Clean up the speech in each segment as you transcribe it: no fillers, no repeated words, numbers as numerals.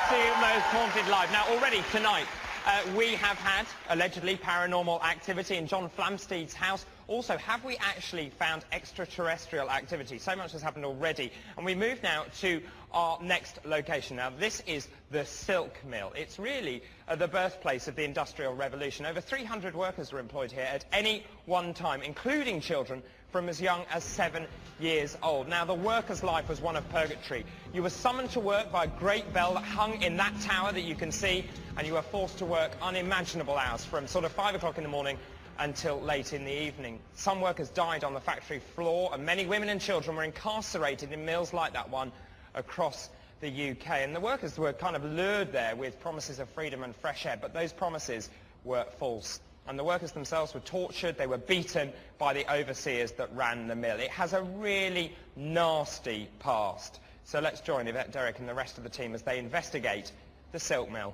to Most Haunted Live. Now, already tonight, we have had, allegedly, paranormal activity in John Flamsteed's house. Also, have we actually found extraterrestrial activity? So much has happened already. And we move now to our next location. Now, this is the silk mill. It's really the birthplace of the Industrial Revolution. Over 300 workers are employed here at any one time, including children from as young as 7 years old. Now, the worker's life was one of purgatory. You were summoned to work by a great bell that hung in that tower that you can see, and you were forced to work unimaginable hours from sort of 5 o'clock in the morning until late in the evening. Some workers died on the factory floor, and many women and children were incarcerated in mills like that one across the UK. And the workers were kind of lured there with promises of freedom and fresh air, but those promises were false. And the workers themselves were tortured, they were beaten by the overseers that ran the mill. It has a really nasty past. So let's join Yvette, Derek and the rest of the team as they investigate the silk mill.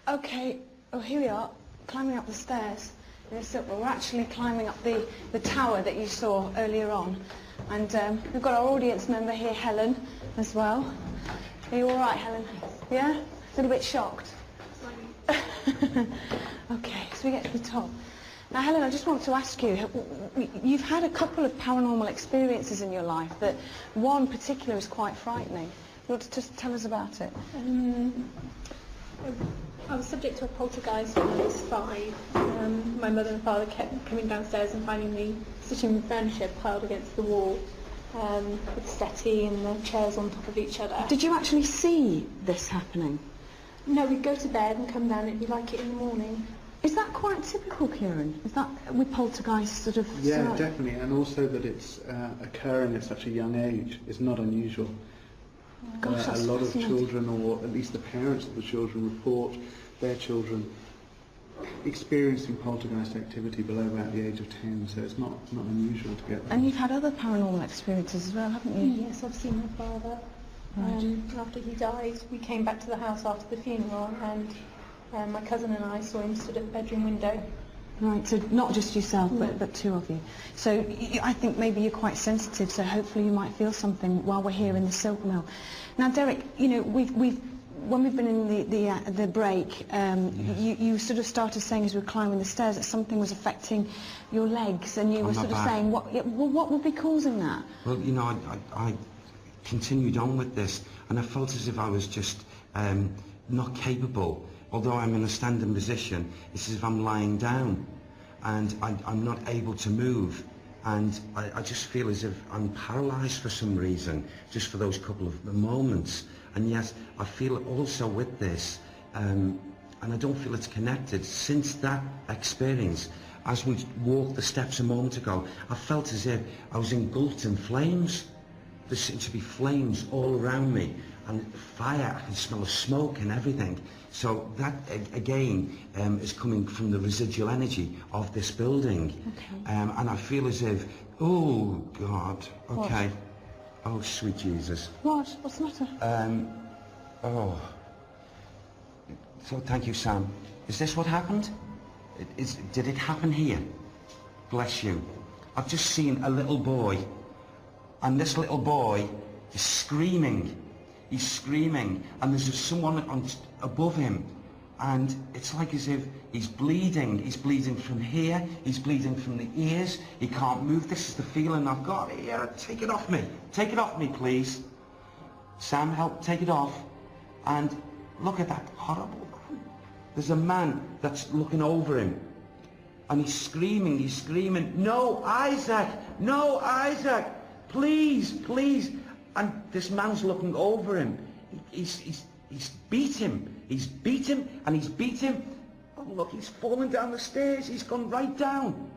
Okay, oh here we are, climbing up the stairs in the silk mill. We're actually climbing up the tower that you saw earlier on. And we've got our audience member here, Helen, as well. Are you all right, Helen? Yeah? A little bit shocked? Okay, so we get to the top. Now, Helen, I just want to ask you, you've had a couple of paranormal experiences in your life, that one particular is quite frightening. You want to just tell us about it? I was subject to a poltergeist when I was 5. My mother and father kept coming downstairs and finding me sitting in furniture piled against the wall, with the settee and the chairs on top of each other. Did you actually see this happening? No, we'd go to bed and come down and it'd be like it in the morning. Is that quite typical, Kieran? Is that with poltergeist sort of... Yeah, definitely, and also that it's occurring at such a young age is not unusual. Gosh, A lot of children, or at least the parents of the children, report their children experiencing poltergeist activity below about the age of 10, so it's not unusual to get that. And you've had other paranormal experiences as well, haven't you? Yes, I've seen my father. Right. After he died, we came back to the house after the funeral, and my cousin and I saw him stood at the bedroom window. Right, so not just yourself, but two of you. So I think maybe you're quite sensitive, so hopefully you might feel something while we're here in the silk mill. Now, Derek, you know, when we've been in the break, you sort of started saying as we were climbing the stairs that something was affecting your legs, and you were sort of saying, what would be causing that? Well, you know, I continued on with this, and I felt as if I was just not capable. Although I'm in a standing position, it's as if I'm lying down, and I'm not able to move, and I just feel as if I'm paralysed for some reason, just for those couple of moments. And yes, I feel also with this, and I don't feel it's connected. Since that experience, as we walked the steps a moment ago, I felt as if I was engulfed in flames. There seemed to be flames all around me, and fire, I can smell the smoke and everything. So that, again, is coming from the residual energy of this building. Okay. And I feel as if, oh, God, okay. What? Oh, sweet Jesus. What? What's the matter? Oh. So, thank you, Sam. Is this what happened? Did it happen here? Bless you. I've just seen a little boy, and this little boy is screaming. He's screaming, and there's someone above him, and it's like as if he's bleeding. He's bleeding from here, he's bleeding from the ears, he can't move. This is the feeling I've got here. Take it off me. Take it off me, please. Sam, help take it off. And look at that horrible... There's a man that's looking over him, and he's screaming, "No, Isaac! No, Isaac! Please, please!" And this man's looking over him. He's beat him. He's beat him, and he's beat him. Oh, look, he's fallen down the stairs. He's gone right down.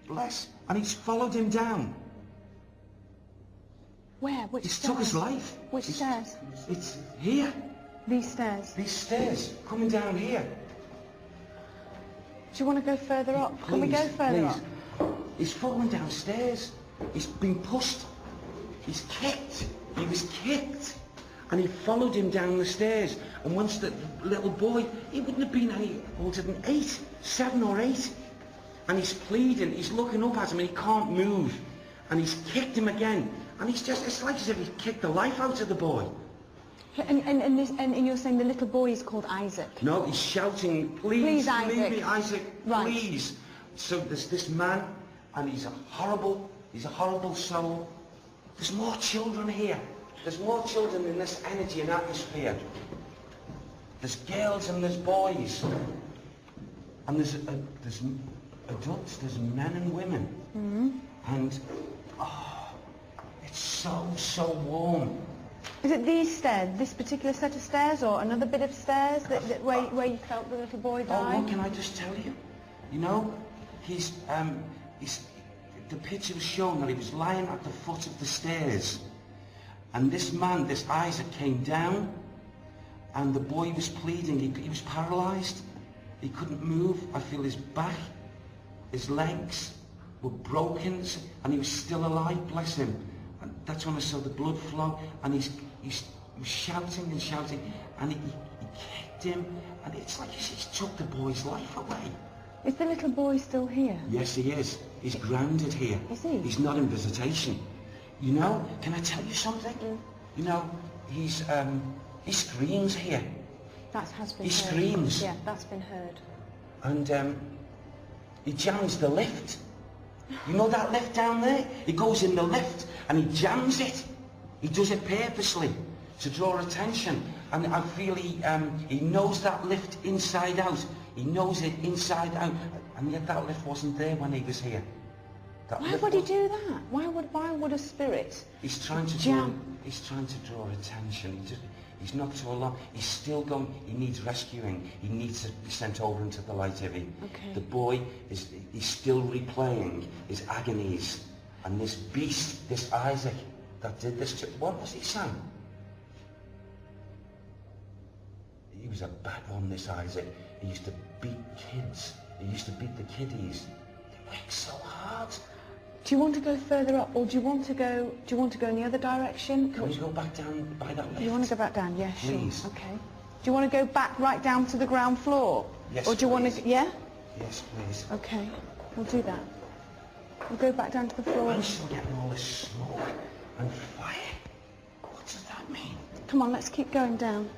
Bless. And he's followed him down. Where? Which He's stairs? took his life. Which stairs? It's here. These stairs? These stairs, coming down here. Do you want to go further up? Please, Can we go further up? He's fallen downstairs. He's been pushed. He's kicked. He was kicked. And he followed him down the stairs. And once the little boy, he wouldn't have been any older than 7 or 8. And he's pleading, he's looking up at him, and he can't move. And he's kicked him again. And he's just, it's like as if he kicked the life out of the boy. And you're saying the little boy is called Isaac? No, he's shouting, please, Please, Isaac. leave me, Isaac, Right. please. So there's this man, and he's a horrible soul. There's more children here. There's more children in this energy and atmosphere. There's girls and there's boys. And there's adults, there's men and women. And, it's so warm. Is it these stairs, this particular set of stairs, or another bit of stairs where you felt the little boy Oh, die? what can I just tell you? You know, the picture was shown that he was lying at the foot of the stairs. And this man, this Isaac, came down, and the boy was pleading. He was paralysed. He couldn't move. I feel his back, his legs were broken, and he was still alive, bless him. And that's when I saw the blood flow, and he was shouting and shouting, and he kicked him, and it's like he's took the boy's life away. Is the little boy still here? Yes, he is. He's grounded here. Is he? He's not in visitation. You know, can I tell you something? You know, he screams here. That has been He heard. screams. Yeah, that's been heard. And he jams the lift. You know that lift down there? He goes in the lift and he jams it. He does it purposely to draw attention. And I feel he knows that lift inside out. He knows it inside out. And yet that lift wasn't there when he was here. Why would he do that? Why would a spirit He's trying to jam? He's trying to draw attention. He's not so alone. He's still going. He needs rescuing. He needs to be sent over into the light, Ivy. Okay. The boy he's still replaying his agonies, and this beast, this Isaac, that did this to. What was he, Sam? He was a bad one, this Isaac. He used to beat kids. He used to beat the kiddies. They worked so hard. Do you want to go further up, or do you want to go in the other direction? Can we go back down by that lift? You want to go back down? Yeah, sure. Please. Okay. Do you want to go back right down to the ground floor? Yes, Or do you want please. to? Yeah. Yes, please. Okay. We'll do that. We'll go back down to the floor. I'm still getting all this smoke and fire. What does that mean? Come on, let's keep going down.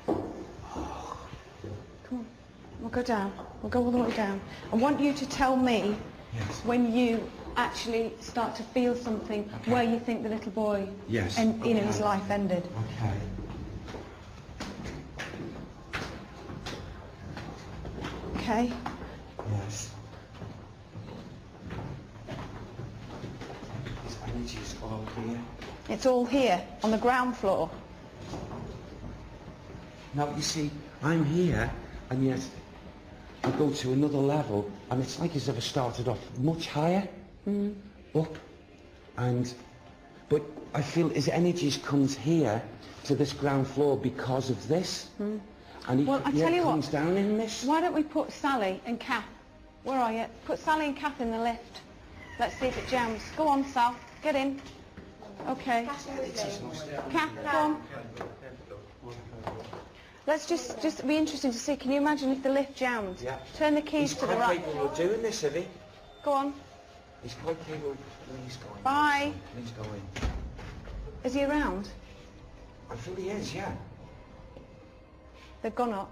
Okay. Come on. We'll go down. We'll go all the way down. I want you to tell me Yes. when you actually start to feel something where you think the little boy Yes. and Okay. his life ended. Okay. Okay. Yes. His energy's all here. It's all here on the ground floor. Now, you see, I'm here, and yet I go to another level, and it's like as if I started off much higher, up, but I feel his energies comes here to this ground floor because of this, and he Well, I tell you what, comes down in this. why don't we put Sally and Kath, where are you? Put Sally and Kath in the lift. Let's see if it jams. Go on, Sal, get in. Okay. Kath, go on. Let's just be interesting to see. Can you imagine if the lift jammed? Yeah. Turn the keys He's to the quite right. capable of doing this, is he? Go on. He's quite capable. Please go in. Bye. Please go in. Is he around? I feel he is, yeah. They've gone up.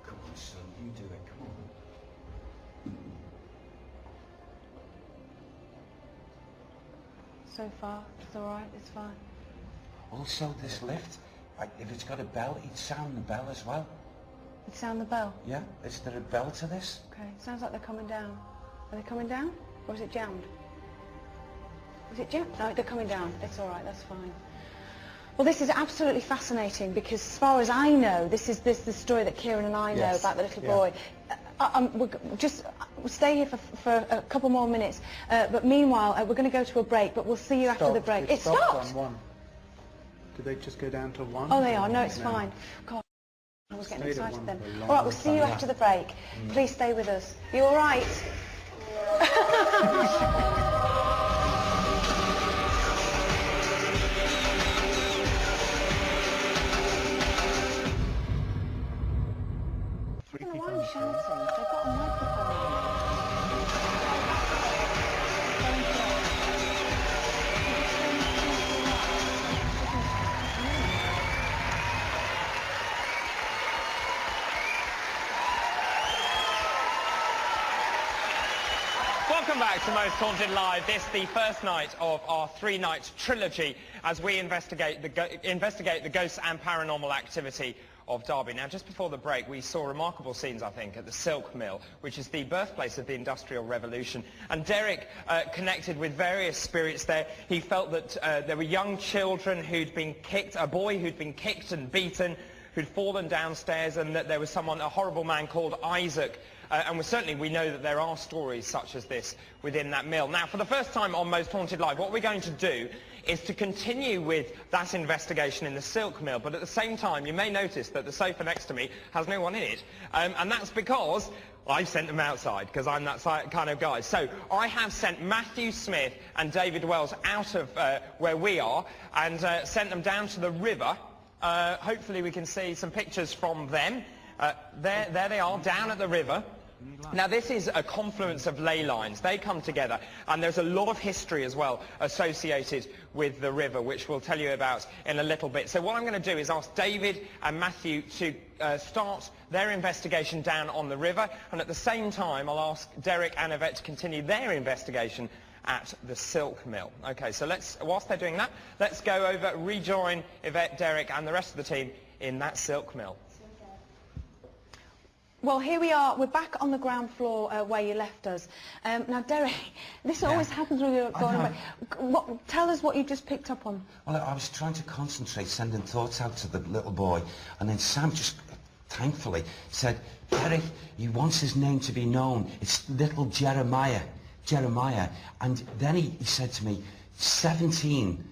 Come on, son, you do it, come on. So far, it's all right. It's fine. Also, this lift, if it's got a bell, he'd sound the bell as well. You sound the bell. Yeah? Is there a bell to this? Okay. Sounds like they're coming down. Are they coming down, or is it jammed? Is it jammed? No, they're coming down. It's all right. That's fine. Well, this is absolutely fascinating because, as far as I know, this is the story that Kieran and I know Yes. about the little Yeah. boy. We'll stay here for a couple more minutes, but meanwhile, we're going to go to a break. But we'll see you after the break. It stopped. on one. Did they just go down to one? Oh, they are. No, it's fine. God, I was getting Stayed at excited one then. for a All right, long we'll see you time. after the break. Please stay with us. You all right? I don't know why I'm shouting. They've got a microphone. Welcome back to Most Haunted Live. This is the first night of our three-night trilogy as we investigate the ghosts and paranormal activity of Derby. Now, just before the break, we saw remarkable scenes, I think, at the Silk Mill, which is the birthplace of the Industrial Revolution. And Derek connected with various spirits there. He felt that there were young children who'd been kicked, a boy who'd been kicked and beaten, who'd fallen downstairs, and that there was someone, a horrible man called Isaac. And certainly we know that there are stories such as this within that mill. Now, for the first time on Most Haunted Live, what we're going to do is to continue with that investigation in the Silk Mill, but at the same time, you may notice that the sofa next to me has no one in it. And that's because I've sent them outside, because I'm that kind of guy. So I have sent Matthew Smith and David Wells out of where we are and sent them down to the river. Hopefully we can see some pictures from them. There they are, down at the river. Now, this is a confluence of ley lines. They come together, and there's a lot of history as well associated with the river, which we'll tell you about in a little bit. So what I'm going to do is ask David and Matthew to start their investigation down on the river, and at the same time I'll ask Derek and Yvette to continue their investigation at the Silk Mill. Okay, so whilst they're doing that, let's go over, rejoin Yvette, Derek and the rest of the team in that Silk Mill. Well, here we are. We're back on the ground floor where you left us. Now, Derek, this always happens when you're going away. Tell us what you just picked up on. Well, I was trying to concentrate, sending thoughts out to the little boy, and then Sam just, thankfully, said, Derek, he wants his name to be known. It's little Jeremiah. And then he said to me, 17,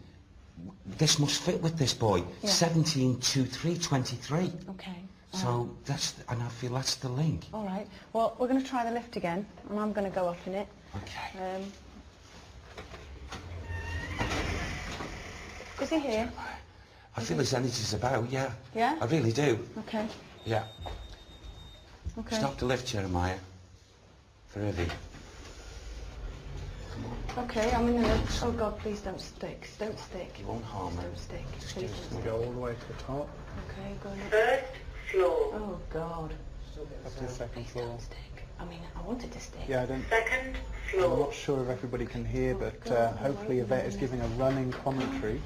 this must fit with this boy. Yeah. 17, 2, 3, 23. Okay. So and I feel that's the link. All right. Well, we're going to try the lift again, and I'm going to go up in it. Okay. Is he here? I feel his energy's about, yeah. Yeah? I really do. Okay. Yeah. Okay. Stop the lift, Jeremiah. For Ivy. Okay, I'm in the lift. Oh, God, please don't stick. Don't stick. You won't harm her. Don't stick. Just Please give don't We go all the way to the top, Okay, go on. First floor. Oh, God. up to the second Please floor. don't stick. I mean, I wanted to stick. Yeah, Second I'm floor. not sure if everybody can hear, but hopefully Yvette is giving a running commentary.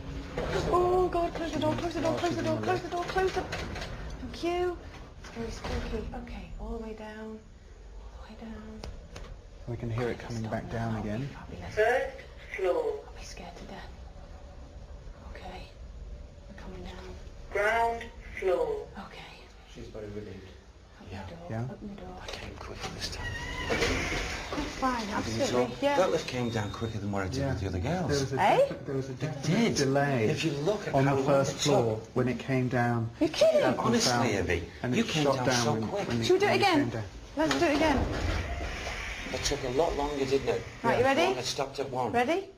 Oh, God, close the door, close the door, close the door, close the door, close the... Thank you. It's very spooky. Okay, all the way down, all the way down. We can hear it coming back down again. First floor. I'll be scared to death. Okay, we're coming down. Ground floor. Okay. She's very relieved. Yeah. Open the door. I came quicker this time. That's fine, absolutely. That Yeah. lift came down quicker than what I did with the other girls. There was a definite delay If you look at on how the long first it floor took. when it came down. You're kidding? up and Honestly, down, Ivy, and you it came shot down down so when, quick. when Should we do it when came again? down. Let's do it again. It took a lot longer, didn't it? Right, you ready? One, it stopped at 1. Ready?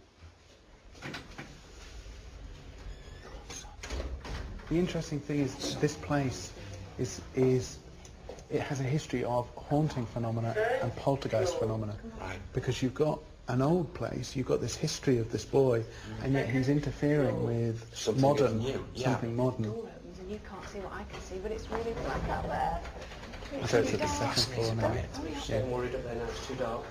The interesting thing is this place is it has a history of haunting phenomena and poltergeist phenomena. Right. Because you've got an old place, you've got this history of this boy, and yet he's interfering with Something modern, new, yeah. something modern. Door opens and you can't see what I can see, but it's really black out there. So it's at the second floor now. I'm worried up there now, it's too dark.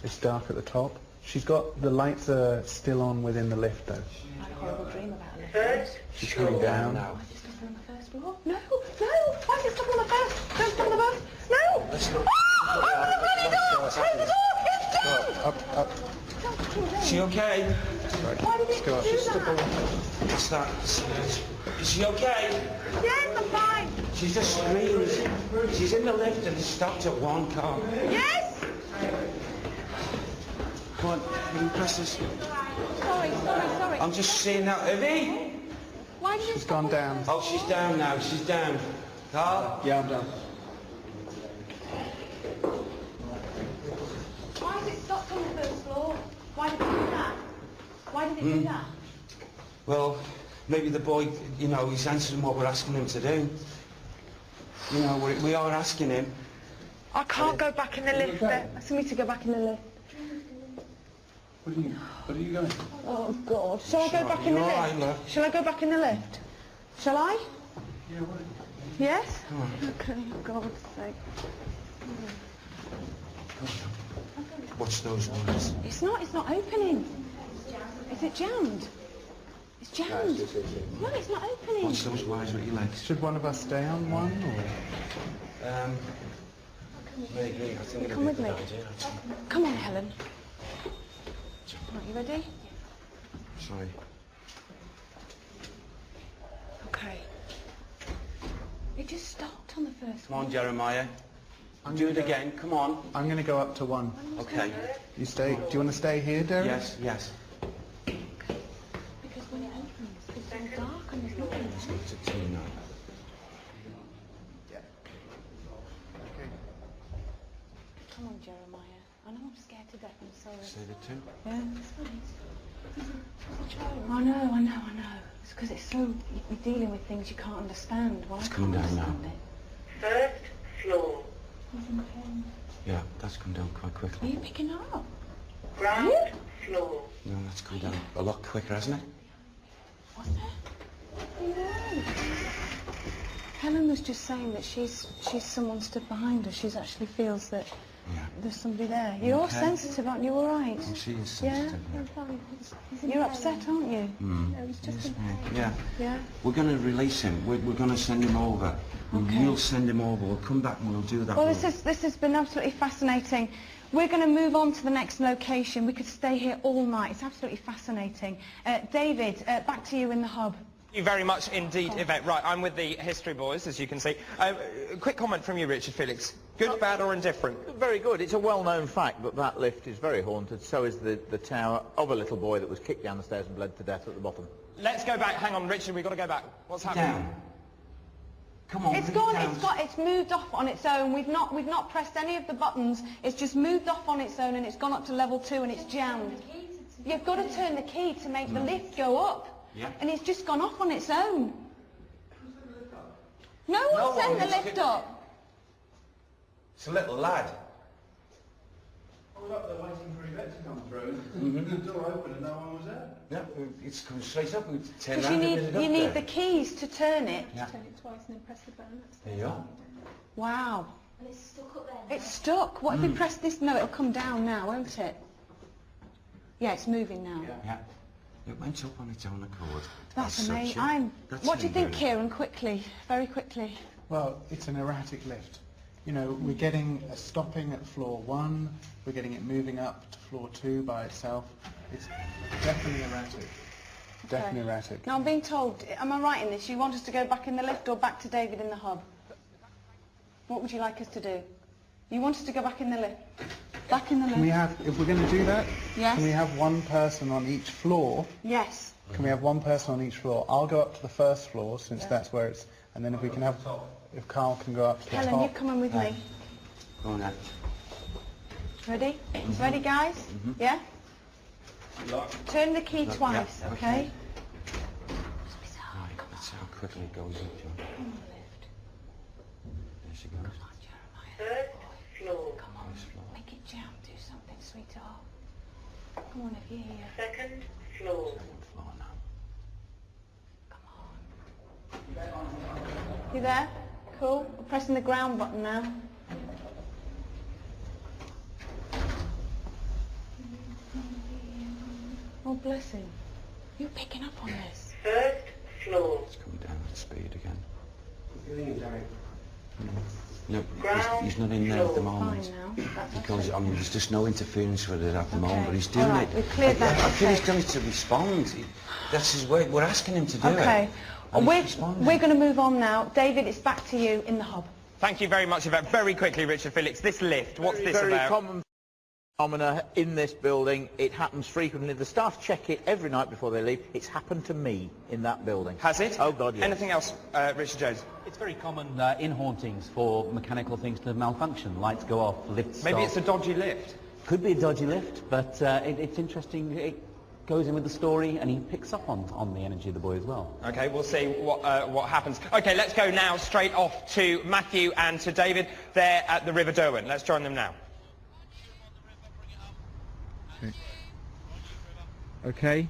It's dark at the top. She's got the lights are still on within the lift though. I had a horrible dream about it. First She's coming down. now. Why is it stopping on the first floor? No, no! Why is it stopping on the first? Don't stop on the first! No! Let's look. Oh, open the door! Close the door! It's dead! Up. Is she okay? Why did it do that? What's that? Is she okay? Yes, I'm fine! She's just screamed. She's in the lift and it stopped at 1 car. Yes! Come on, can you press this? Sorry. I'm just seeing that. Ivy? Why did it She's stop gone on- down. Oh, she's down now. She's down. Carl? Yeah, I'm done. Why did it stop on the first floor? Why did it do that? Why did it do that? Well, maybe the boy, you know, he's answering what we're asking him to do. You know, we are asking him. I can't go back in the lift there. Ask me to go back in the lift. Where are you going? Oh, God. Shall I go back in the You're all lift? right, love. Shall I go back in the lift? Shall I? Yeah, what? Yes? Okay, for God's sake. What's those ones? It's not opening. Is it jammed? It's jammed. No, it's not opening. What's those wires with your legs? Should one of us stay on one, or? Maybe. I think Come with me. Come on, Helen. Right, you ready? Sorry. Okay. It just stopped on the first Come one. on, Jeremiah. Do it again. Come on. I'm going to go up to one. Okay. You stay. Do you want to stay here, Derek? Yes, yes. Because when it opens, it's so dark and there's nothing. It's a 2 now. Yeah. Okay. Come on, Jeremiah. I know I'm scared to death. I'm sorry. Say the 2. Yeah, it's fine. I know. It's because it's so... You're dealing with things you can't understand. Well, It's I coming can't down now. understand it. First floor. Yeah, that's come down quite Are quickly. you picking it up? Ground floor. No, that's come down a lot quicker, hasn't it? What's that? No. Helen was just saying that she's someone stood behind her. She actually feels that Yeah. there's somebody there. You're all Okay. sensitive, aren't you? All right? Oh, she is Yeah? sensitive. You're upset, aren't you? It's just in Yeah. Yeah. We're going to release him. We're going to send him over. Okay. We'll send him over. We'll come back and we'll do that. Well, this has been absolutely fascinating. We're going to move on to the next location. We could stay here all night. It's absolutely fascinating. David, back to you in the hub. Thank you very much indeed, Yvette. Right, I'm with the history boys, as you can see. Quick comment from you, Richard Felix. Good, bad or indifferent? Very good. It's a well-known fact that that lift is very haunted. So is the tower of a little boy that was kicked down the stairs and bled to death at the bottom. Let's go back. Hang on, Richard, we've got to go back. What's happening? Down. Come on. It's put it gone. down. It's moved off on its own. We've not pressed any of the buttons. It's just moved off on its own, and it's gone up to level 2, and it's jammed. You've got to turn the key to make the lift go up. Yeah. And it's just gone off on its own. No one sent the lift up. It's a little lad. I was up there waiting for Yvette to come through. The door opened and no one was there. Yeah, it's coming straight up. We turn Because round and get it up you need there. the keys to turn it. Yeah. turn it twice and then press the button. There you are. Wow. And it's stuck up there. It's stuck. What if we press this? No, it'll come down now, won't it? Yeah, it's moving now. Yeah. It went up on its own accord. That's As such, amazing. yeah. That's What do you think, very- Kieran? Quickly, very quickly. Well, it's an erratic lift. You know, we're getting a stopping at floor 1, we're getting it moving up to floor 2 by itself. It's definitely erratic. Definitely erratic. Now I'm being told, am I right in this? You want us to go back in the lift or back to David in the hub? What would you like us to do? You want us to go back in the lift? Back in the lift? Can we have, if we're going to do that, Yes. can we have one person on each floor? Yes. Can we have one person on each floor? I'll go up to the first floor since that's where it's, and then if we can have, if Carl can go up to the Helen, you top. come in with me. Go on then. Ready? Ready, guys? Yeah? Turn the key twice, yeah, okay? okay. Right, let's see how quickly it goes up, John. Come on, lift. There she goes. Come on, Jeremiah. First floor. Come on. Make it jump. Do something, sweetheart. Come on, if you're here. Second floor. Second floor now. Come on. You there? Cool. We're pressing the ground button now. Oh, bless him. You're picking up on this. First floor. It's coming down at speed again. Feeling it, Derek? No, Ground he's not in there at the floor. moment. Fine now. That's Because, okay. I mean, there's just no interference with it at the Okay. moment, but he's doing All right, it. we've cleared that, I feel okay. he's done it to respond. That's his way. We're asking him to do it. Okay. And We're, he's responding. we're going to move on now. David, it's back to you in the hub. Thank you very much, Yvette. Very quickly, Richard Felix, this lift, what's this Very about? common phenomena in this building. It happens frequently. The staff check it every night before they leave. It's happened to me in that building. Has it? Oh, God, yes. Anything else, Richard Jones? It's very common in hauntings for mechanical things to malfunction. Lights go off, lifts Maybe stop. it's a dodgy lift. Could be a dodgy lift, but it's interesting. It goes in with the story, and he picks up on the energy of the boy as well. Okay, we'll see what happens. Okay, let's go now straight off to Matthew and to David. They're at the River Derwent. Let's join them now. Okay,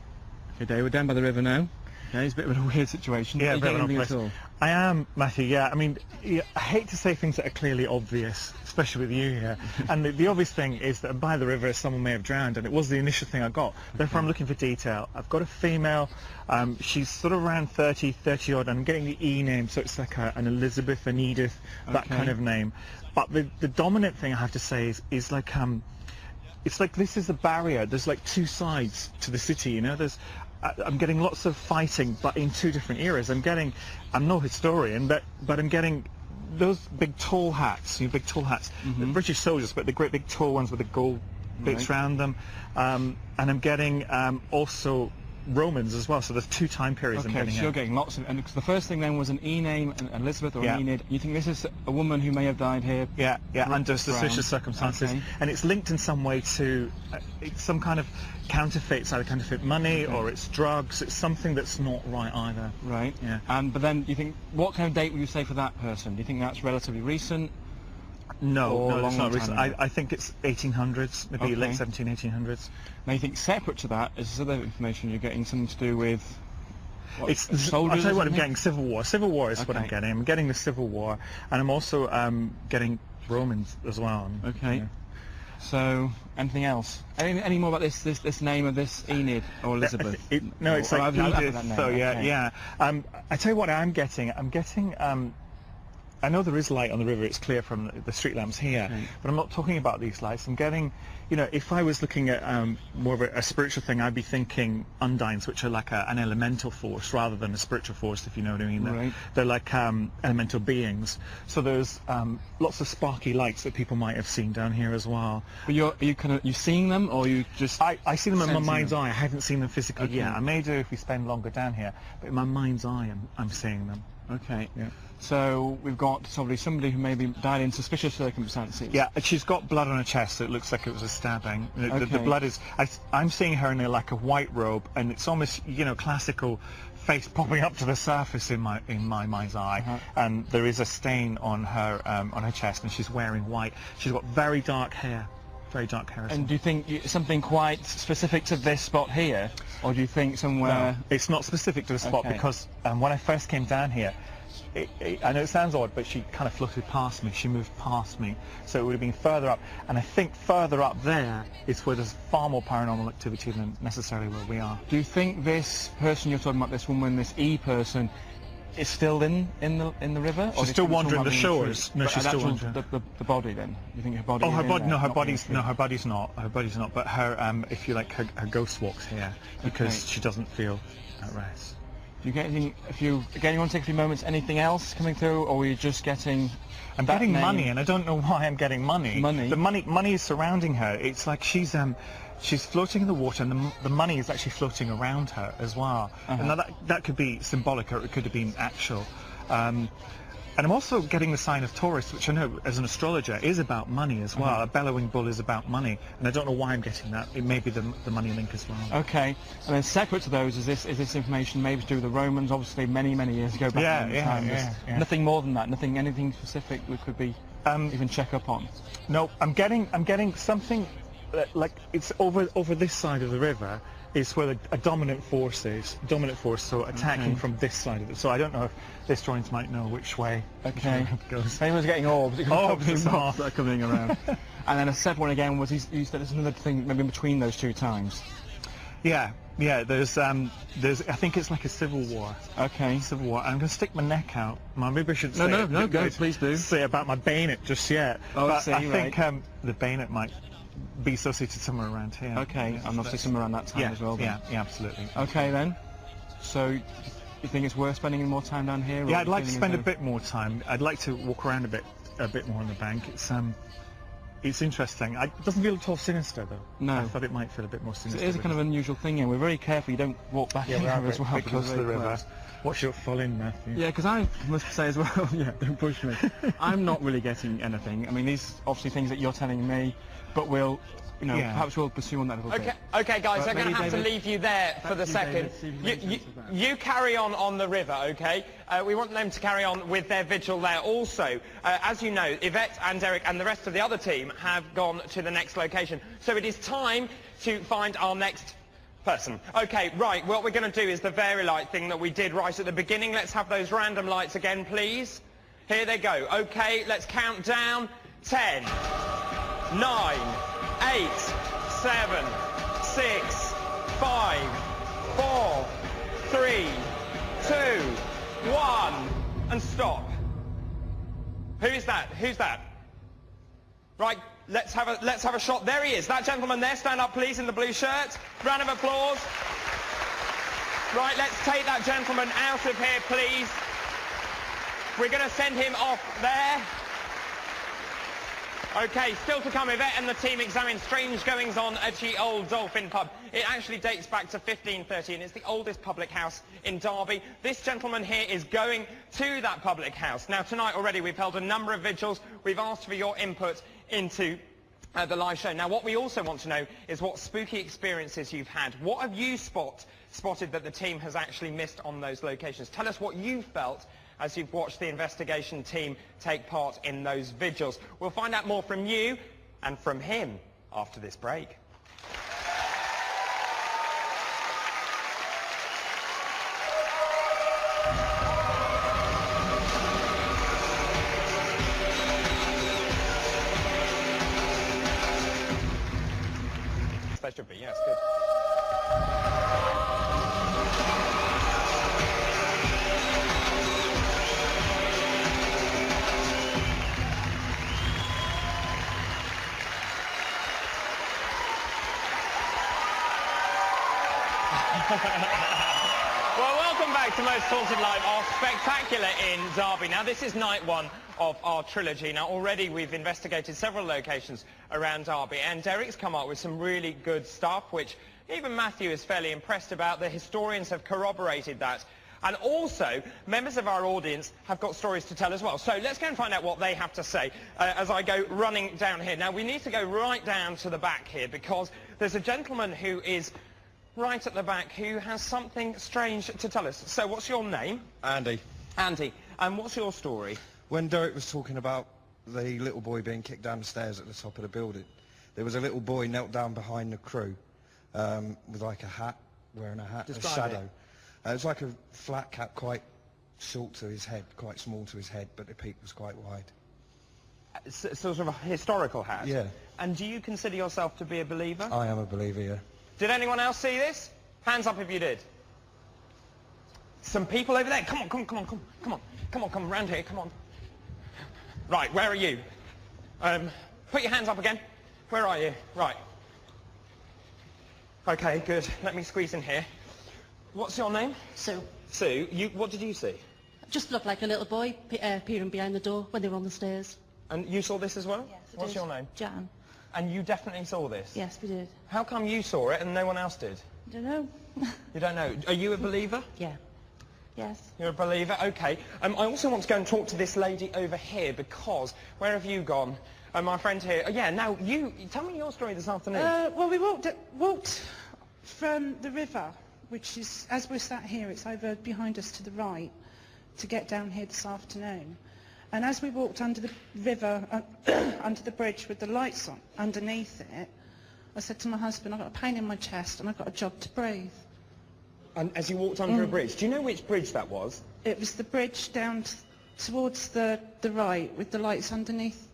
Dave, we're down by the river now. Okay, it's a bit of a weird situation. Yeah, Are you very getting well anything at placed. I am, Matthew, yeah. I mean, I hate to say things that are clearly obvious, especially with you here. And the obvious thing is that by the river someone may have drowned, and it was the initial thing I got. Therefore I'm looking for detail. I've got a female, she's sort of around 30 odd, and I'm getting the E name, so it's like an Elizabeth, an Edith, that kind of name. But the dominant thing I have to say is like, it's like this is a barrier. There's like two sides to the city, you know. I'm getting lots of fighting, but in two different eras. I'm no historian, but I'm getting those big tall hats, big tall hats, the British soldiers, but the great big tall ones with the gold bits around them. And I'm getting also Romans as well, so there's two time periods I'm getting. Okay, so you're getting lots of... And the first thing then was an E name, an Elizabeth or an Enid. You think this is a woman who may have died here? Yeah, under suspicious circumstances. And it's linked in some way to some kind of counterfeit. It's either counterfeit money or it's drugs. It's something that's not right either. Right. Yeah. But then you think, what kind of date would you say for that person? Do you think that's relatively recent? No, it's not recent. I think it's 1800s, maybe late 1800s. Now you think separate to that is this other information you're getting something to do with soldiers? I'll tell you what I'm getting, Civil War. Civil War is what I'm getting. I'm getting the Civil War, and I'm also getting Romans as well. Okay. Yeah. So, anything else? Any more about this name of this Enid or Elizabeth? No, it's like Edith. So yeah. I tell you what I'm getting. I'm getting. I know there is light on the river, it's clear from the street lamps here, but I'm not talking about these lights. I'm getting, if I was looking at more of a spiritual thing, I'd be thinking undines, which are like an elemental force rather than a spiritual force, if you know what I mean. They're like elemental beings. So there's lots of sparky lights that people might have seen down here as well. But are you seeing them, or you just... I see them in my mind's eye. I haven't seen them physically yet. I may do if we spend longer down here, but in my mind's eye I'm seeing them. Okay. Yeah. So we've got somebody who maybe died in suspicious circumstances. Yeah, she's got blood on her chest, so it looks like it was a stabbing. The blood is... I'm seeing her in like a white robe, and it's almost, classical face popping up to the surface in my mind's eye. And there is a stain on her chest, and she's wearing white. She's got very dark hair. Very dark hair. And do you think something quite specific to this spot here, or do you think somewhere... No, it's not specific to the spot because when I first came down here, I know it sounds odd, but she kind of floated past me. She moved past me, so it would have been further up. And I think further up there is where there's far more paranormal activity than necessarily where we are. Do you think this person you're talking about, this woman, this E person, is still in the river? She's still wandering the shores. No, she's still wandering. The body then? You think her body? Oh, her body? No, her body's not. Her body's not. But her, if you like, her ghost walks here because she doesn't feel at rest. Do you get anything? You want to take a few moments? Anything else coming through, or are you just getting? I'm getting money, and I don't know why I'm getting money. Money. The money is surrounding her. It's like she's floating in the water, and the money is actually floating around her as well. And now that could be symbolic, or it could have been actual. And I'm also getting the sign of Taurus, which I know as an astrologer is about money as well. A bellowing bull is about money, and I don't know why I'm getting that. It may be the money link as well. Okay, and then separate to those is this information maybe to do with the Romans, obviously many years ago back in time. Yeah. Nothing more than that. Anything specific we could be even check up on. No, I'm getting something like it's over this side of the river. Is where a dominant force is. So attacking from this side of it. So I don't know if the historians might know which way it goes. Anyone's getting orbs. Orbs that are coming around. And then a separate one again was you said there's another thing maybe in between those two times. Yeah. There's I think it's like a civil war. Okay. Civil war. I'm gonna stick my neck out. Maybe I should go. Please do. Say about my bayonet just yet. But I think the bayonet might be associated somewhere around here. Okay, and obviously somewhere around that time as well. Yeah, absolutely. Okay then. So, you think it's worth spending more time down here? Yeah, I'd like to spend a bit more time. I'd like to walk around a bit more on the bank. It's interesting. It doesn't feel at all sinister though. No. I thought it might feel a bit more sinister. It is a kind of unusual thing, and we're very careful you don't walk back here as well. Close to the river. Watch your fall in, Matthew. Yeah, because I must say as well, don't push me. I'm not really getting anything. I mean, these obviously things that you're telling me, but we'll, perhaps we'll pursue on that a little bit. Okay, guys, I'm going to have to leave you there for the second. You carry on the river, okay? We want them to carry on with their vigil there. Also, as you know, Yvette and Derek and the rest of the other team have gone to the next location. So it is time to find our next person. Okay, right, what we're going to do is the vari-light thing that we did right at the beginning. Let's have those random lights again, please. Here they go. Okay, let's count down. 10, 9, 8, 7, 6, 5, 4, 3, 2, 1, and stop. Who's that? Who's that? Right, let's have a shot. There he is. That gentleman there. Stand up, please, in the blue shirt. Round of applause. Right, let's take that gentleman out of here, please. We're going to send him off there. Okay, still to come, Yvette and the team examine strange goings-on at the Old Dolphin Pub. It actually dates back to 1530 and it's the oldest public house in Derby. This gentleman here is going to that public house. Now, tonight already we've held a number of vigils. We've asked for your input into the live show. Now, what we also want to know is what spooky experiences you've had. What have you spotted that the team has actually missed on those locations? Tell us what you felt as you've watched the investigation team take part in those vigils. We'll find out more from you and from him after this break. That should be, yes, good. Well, welcome back to Most Haunted Live, our spectacular in Derby. Now, this is night one of our trilogy. Now, already we've investigated several locations around Derby, and Derek's come up with some really good stuff, which even Matthew is fairly impressed about. The historians have corroborated that. And also, members of our audience have got stories to tell as well. So let's go and find out what they have to say as I go running down here. Now, we need to go right down to the back here, because there's a gentleman who is right at the back who has something strange to tell us. So what's your name? Andy. Andy. And what's your story? When Derek was talking about the little boy being kicked down the stairs at the top of the building, there was a little boy knelt down behind the crew with like a hat, wearing a hat, Describe a shadow. it. It was like a flat cap, quite short to his head, quite small to his head, but the peak was quite wide. Sort of a historical hat? Yeah. And do you consider yourself to be a believer? I am a believer, yeah. Did anyone else see this? Hands up if you did. Some people over there. Come on, come on, come on, come on, come on, come round here, come on. Right, where are you? Put your hands up again. Where are you? Right. Okay, good. Let me squeeze in here. What's your name? Sue. Sue, what did you see? Just looked like a little boy peering behind the door when they were on the stairs. And you saw this as well? Yes, I What's did. your name? Jan. And you definitely saw this? Yes, we did. How come you saw it and no one else did? I don't know. You don't know. Are you a believer? Yeah. Yes. You're a believer? Okay. I also want to go and talk to this lady over here, because where have you gone? My friend here. Yeah, now, you tell me your story this afternoon. Well, we walked from the river, which is, as we're sat here, it's over behind us to the right, to get down here this afternoon. And as we walked under the river, under the bridge with the lights on underneath it, I said to my husband, I've got a pain in my chest and I've got a job to breathe. And as you walked under a bridge, do you know which bridge that was? It was the bridge down towards the right with the lights underneath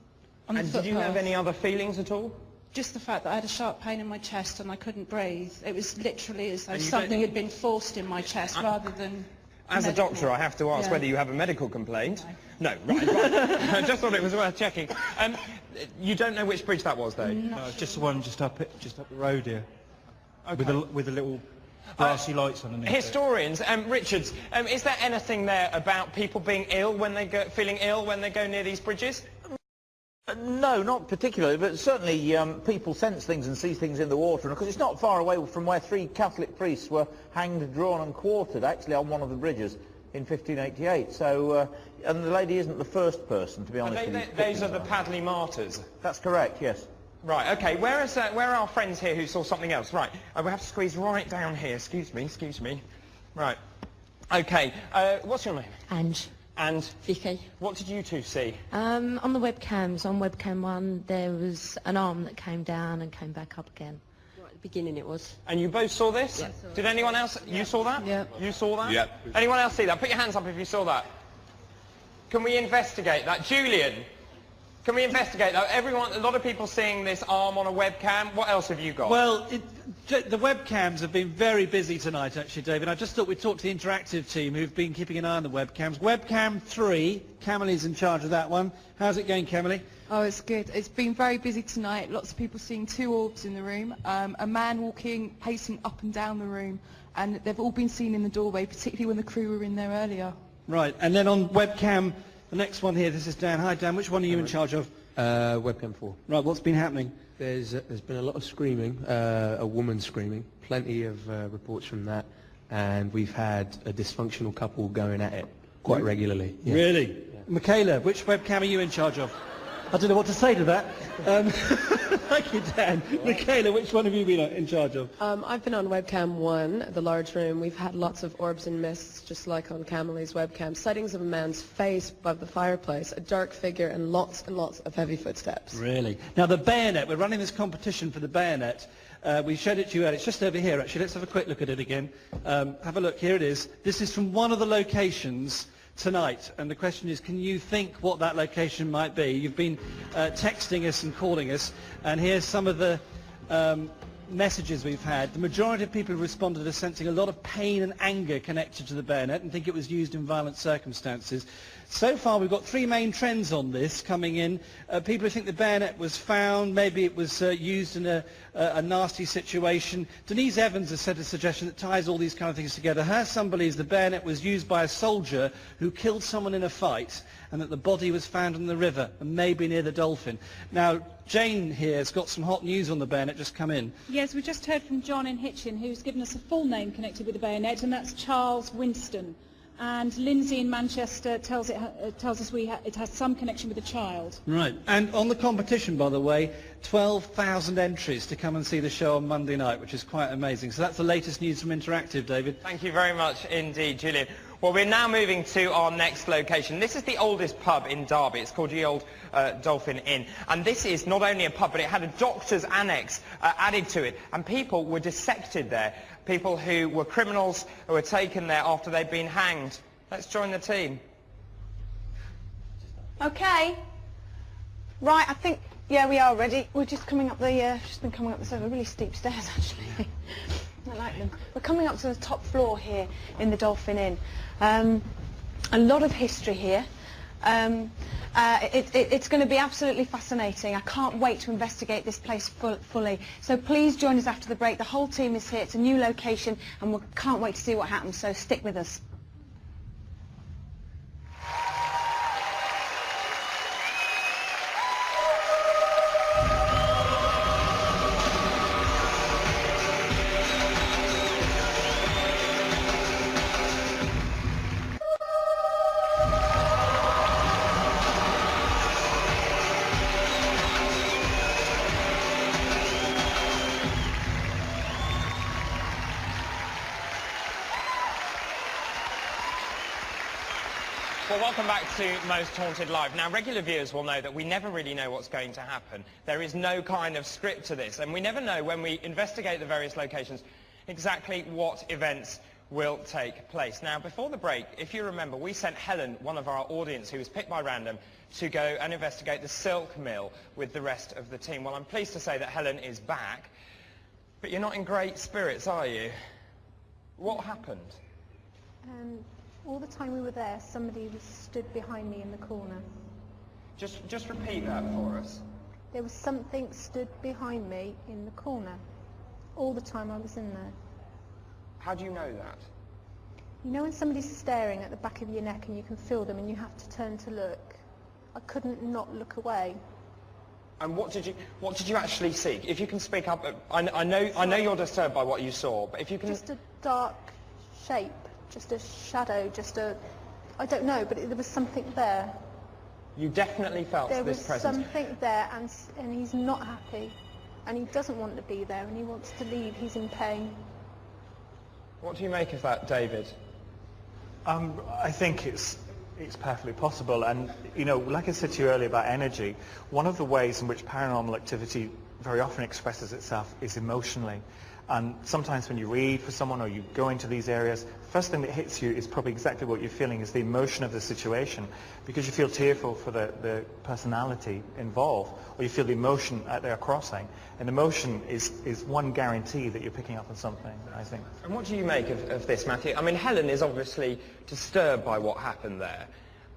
on the footpath. And did you have any other feelings at all? Just the fact that I had a sharp pain in my chest and I couldn't breathe. It was literally as though something had been forced in my chest rather than... As a doctor, I have to ask whether you have a medical complaint. No, right. I just thought it was worth checking. You don't know which bridge that was, though? No, just the one just up the road here. Okay. With the little brassy lights underneath. Historians, Richards, is there anything there about people being ill when they feeling ill when they go near these bridges? No, not particularly, but certainly people sense things and see things in the water, and because it's not far away from where 3 Catholic priests were hanged, drawn and quartered, actually on one of the bridges in 1588. So, and the lady isn't the first person, to be honest with you. Those are the Padley martyrs? That's correct, yes. Right, okay, where are our friends here who saw something else? Right, we have to squeeze right down here, excuse me. Right, okay, what's your name? Ange. And Vicky. What did you two see? On the webcams, on webcam 1, there was an arm that came down and came back up again. beginning it was. And you both saw this? Yeah. Did anyone else? You saw that? Yeah. You saw that? Yeah. Anyone else see that? Put your hands up if you saw that. Can we investigate that? Julian, can we investigate that? Everyone, a lot of people seeing this arm on a webcam. What else have you got? Well, the webcams have been very busy tonight, actually, David. I just thought we'd talk to the interactive team who've been keeping an eye on the webcams. Webcam 3, Camille's in charge of that one. How's it going, Camille? Oh, it's good. It's been very busy tonight. Lots of people seeing 2 orbs in the room, a man walking, pacing up and down the room, and they've all been seen in the doorway, particularly when the crew were in there earlier. Right, and then on webcam, the next one here, this is Dan. Hi, Dan. Which one are you in charge of? Webcam 4. Right, what's been happening? There's been a lot of screaming, a woman screaming, plenty of reports from that, and we've had a dysfunctional couple going at it quite regularly. Yeah. Really? Yeah. Michaela, which webcam are you in charge of? I don't know what to say to that. Thank you, Dan. Michaela, which one have you been in charge of? I've been on webcam 1, the large room. We've had lots of orbs and mists, just like on Camille's webcam. Sightings of a man's face above the fireplace, a dark figure, and lots of heavy footsteps. Really? Now, the bayonet, we're running this competition for the bayonet. We showed it to you earlier. It's just over here, actually. Let's have a quick look at it again. Have a look. Here it is. This is from one of the locations tonight, and the question is, can you think what that location might be? You've been texting us and calling us, and here's some of the messages we've had. The majority of people who responded are sensing a lot of pain and anger connected to the bayonet and think it was used in violent circumstances. So far we've got 3 main trends on this coming in. People who think the bayonet was found, maybe it was used in a nasty situation. Denise Evans has said a suggestion that ties all these kind of things together. Her son believes the bayonet was used by a soldier who killed someone in a fight, and that the body was found in the river and maybe near the Dolphin. Now, Jane here has got some hot news on the bayonet, just come in. Yes, we just heard from John in Hitchin, who's given us a full name connected with the bayonet, and that's Charles Winston. And Lindsay in Manchester tells us it has some connection with a child. Right. And on the competition, by the way, 12,000 entries to come and see the show on Monday night, which is quite amazing. So that's the latest news from Interactive, David. Thank you very much indeed, Julian. Well, we're now moving to our next location. This is the oldest pub in Derby. It's called Ye Old Dolphin Inn. And this is not only a pub, but it had a doctor's annex added to it. And people were dissected there. People who were criminals who were taken there after they'd been hanged. Let's join the team. Okay. Right, I think, yeah, we are ready. We're just coming up the, just been coming up the really steep stairs, actually. I like them. We're coming up to the top floor here in the Dolphin Inn. A lot of history here. It's going to be absolutely fascinating. I can't wait to investigate this place fully. So please join us after the break. The whole team is here. It's a new location, and we can't wait to see what happens. So stick with us. Well, welcome back to Most Haunted Live. Now, regular viewers will know that we never really know what's going to happen. There is no kind of script to this, and we never know when we investigate the various locations exactly what events will take place. Now, before the break, if you remember, we sent Helen, one of our audience who was picked by random, to go and investigate the silk mill with the rest of the team. Well, I'm pleased to say that Helen is back, but you're not in great spirits, are you? What happened? All the time we were there, somebody was stood behind me in the corner. Just repeat that for us. There was something stood behind me in the corner. All the time I was in there. How do you know that? You know when somebody's staring at the back of your neck and you can feel them and you have to turn to look? I couldn't not look away. And what did you actually see? If you can speak up, I know you're disturbed by what you saw, but if you can... Just a dark shape. Just a shadow, I don't know, but there was something there. You definitely felt this presence? There was something there, and he's not happy, and he doesn't want to be there, and he wants to leave. He's in pain. What do you make of that, David? I think it's perfectly possible, and, you know, like I said to you earlier about energy, one of the ways in which paranormal activity very often expresses itself is emotionally. And sometimes when you read for someone or you go into these areas, the first thing that hits you is probably exactly what you're feeling, is the emotion of the situation, because you feel tearful for the personality involved, or you feel the emotion at their crossing. And emotion is one guarantee that you're picking up on something, I think. And what do you make of this, Matthew? I mean, Helen is obviously disturbed by what happened there.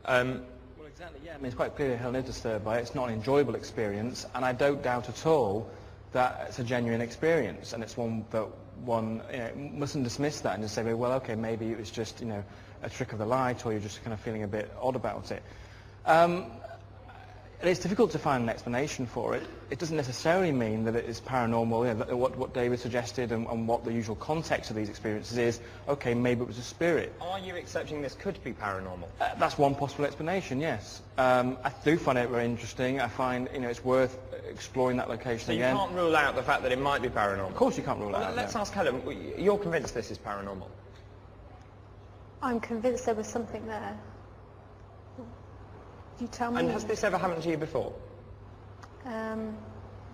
Well, exactly, yeah. I mean, it's quite clear Helen is disturbed by it. It's not an enjoyable experience, and I don't doubt at all that it's a genuine experience, and it's one that one mustn't dismiss that and just say, well, okay, maybe it was just a trick of the light, or you're just kind of feeling a bit odd about it. And it's difficult to find an explanation for it. It doesn't necessarily mean that it is paranormal. What David suggested and what the usual context of these experiences is, okay, maybe it was a spirit. Are you accepting this could be paranormal? That's one possible explanation, yes. I do find it very interesting. I find it's worth exploring that location again. So you can't rule out the fact that it might be paranormal? Of course you can't rule it out. Let's ask Helen. You're convinced this is paranormal? I'm convinced there was something there. You tell me. And has this ever happened to you before? I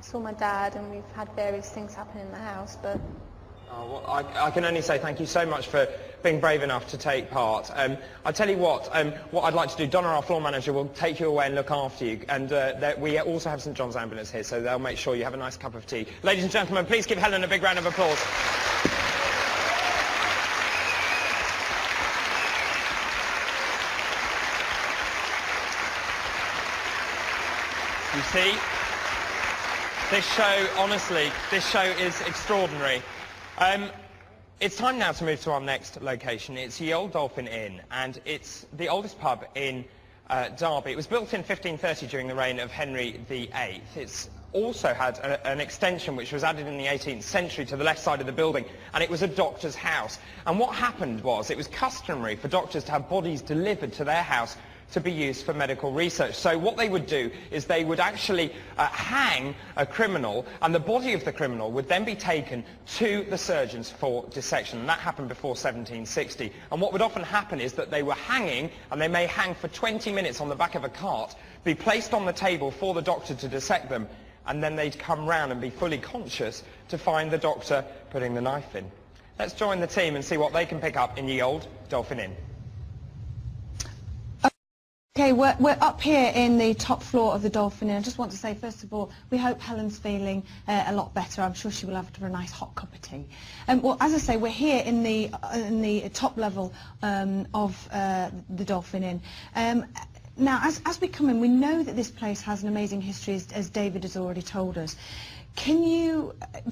saw my dad, and we've had various things happen in the house, but... Oh, well, I can only say thank you so much for being brave enough to take part. I'll tell you what I'd like to do, Donna, our floor manager, will take you away and look after you. And we also have St John's Ambulance here, so they'll make sure you have a nice cup of tea. Ladies and gentlemen, please give Helen a big round of applause. You see, this show, honestly, this show is extraordinary. It's time now to move to our next location. It's Ye Olde Dolphin Inn, and it's the oldest pub in Derby. It was built in 1530 during the reign of Henry VIII. It's also had an extension which was added in the 18th century to the left side of the building, and it was a doctor's house. And what happened was, it was customary for doctors to have bodies delivered to their house to be used for medical research. So what they would do is they would actually hang a criminal, and the body of the criminal would then be taken to the surgeons for dissection. And that happened before 1760. And what would often happen is that they were hanging, and they may hang for 20 minutes on the back of a cart, be placed on the table for the doctor to dissect them, and then they'd come round and be fully conscious to find the doctor putting the knife in. Let's join the team and see what they can pick up in Ye Olde Dolphin Inn. Okay, we're up here in the top floor of the Dolphin Inn. I just want to say, first of all, we hope Helen's feeling a lot better. I'm sure she will have a nice hot cup of tea. Well, as I say, we're here in the top level of the Dolphin Inn. Now, as we come in, we know that this place has an amazing history, as David has already told us. Do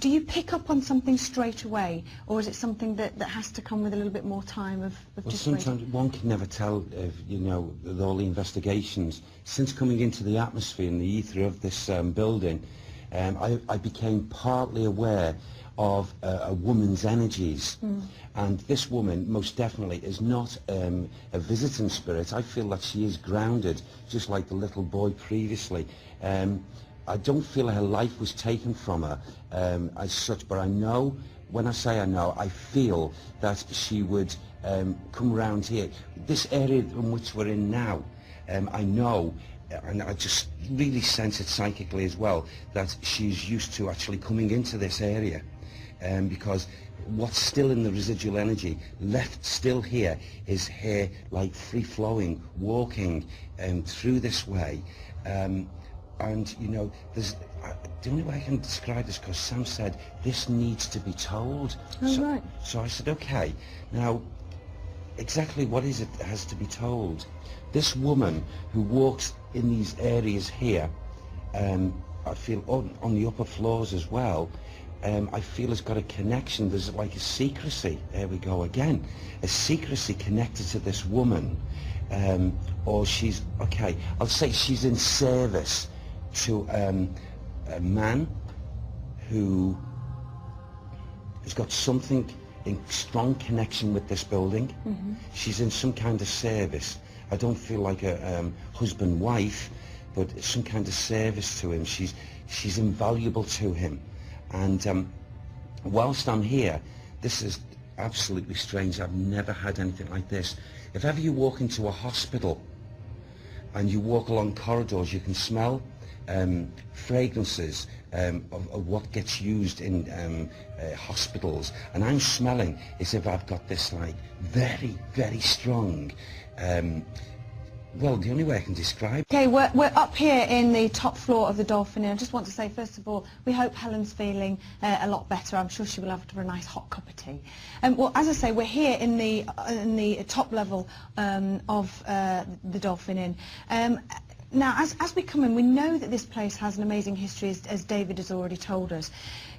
you pick up on something straight away, or is it something that has to come with a little bit more time of well, just sometimes one can never tell, with all the investigations. Since coming into the atmosphere and the ether of this building, I became partly aware of a woman's energies. And this woman most definitely is not a visiting spirit. I feel that she is grounded, just like the little boy previously. I don't feel her life was taken from her as such, but I know, when I say I know, I feel that she would come around here. This area in which we're in now, I know, and I just really sense it psychically as well, that she's used to actually coming into this area, because what's still in the residual energy left still here is her like free-flowing, walking through this way. And there's the only way I can describe this, because Sam said this needs to be told. Right. So I said, okay, now exactly what is it that has to be told? This woman who walks in these areas here, I feel on the upper floors as well, I feel has got a connection. There's like a secrecy, there we go again, a secrecy connected to this woman, or she's, okay, I'll say she's in service to a man who has got something in strong connection with this building. She's in some kind of service. I don't feel like a husband-wife, but some kind of service to him. She's invaluable to him. And whilst I'm here, this is absolutely strange. I've never had anything like this. If ever you walk into a hospital and you walk along corridors, you can smell fragrances of what gets used in hospitals, and I'm smelling as if I've got this like very, very strong, well, the only way I can describe it. Okay, we're up here in the top floor of the Dolphin Inn. I just want to say, first of all, we hope Helen's feeling a lot better. I'm sure she will have a nice hot cup of tea. Well, as I say, we're here in the top level of the Dolphin Inn. Now, as we come in, we know that this place has an amazing history, as David has already told us.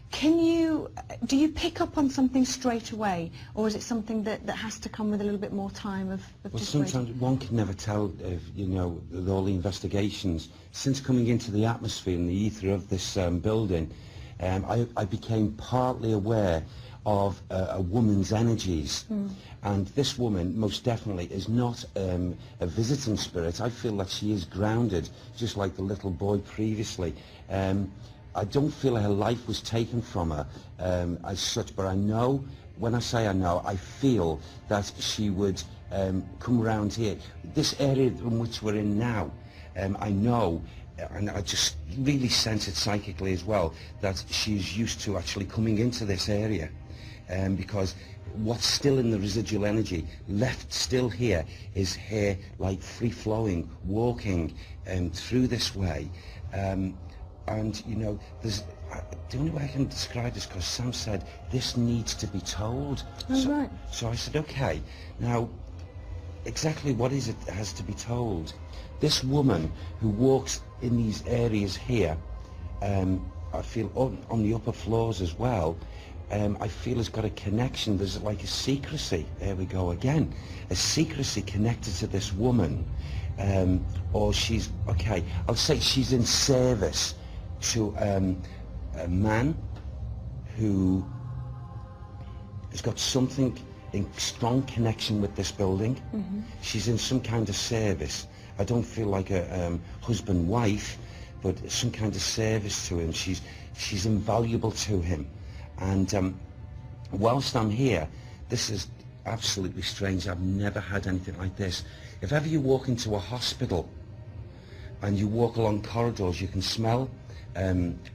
Do you pick up on something straight away, or is it something that has to come with a little bit more time of Well, just sometimes waiting? one can never tell, you know, with all the investigations. Since coming into the atmosphere and the ether of this building, I became partly aware of a woman's energies. And this woman most definitely is not a visiting spirit. I feel that she is grounded, just like the little boy previously. I don't feel her life was taken from her as such, but I know, when I say I know, I feel that she would come around here. This area in which we're in now, I know, and I just really sense it psychically as well, that she's used to actually coming into this area, because what's still in the residual energy left still here is her like free-flowing, walking through this way. And you know, there's the only way I can describe this, because Sam said this needs to be told. Right. So I said, okay, now exactly what is it that has to be told? This woman who walks in these areas here, I feel on the upper floors as well, I feel has got a connection. There's like a secrecy, there we go again, a secrecy connected to this woman, or she's, okay, I'll say she's in service to a man who has got something in strong connection with this building. She's in some kind of service. I don't feel like a husband-wife, but some kind of service to him. She's invaluable to him. And whilst I'm here, this is absolutely strange. I've never had anything like this. If ever you walk into a hospital and you walk along corridors, you can smell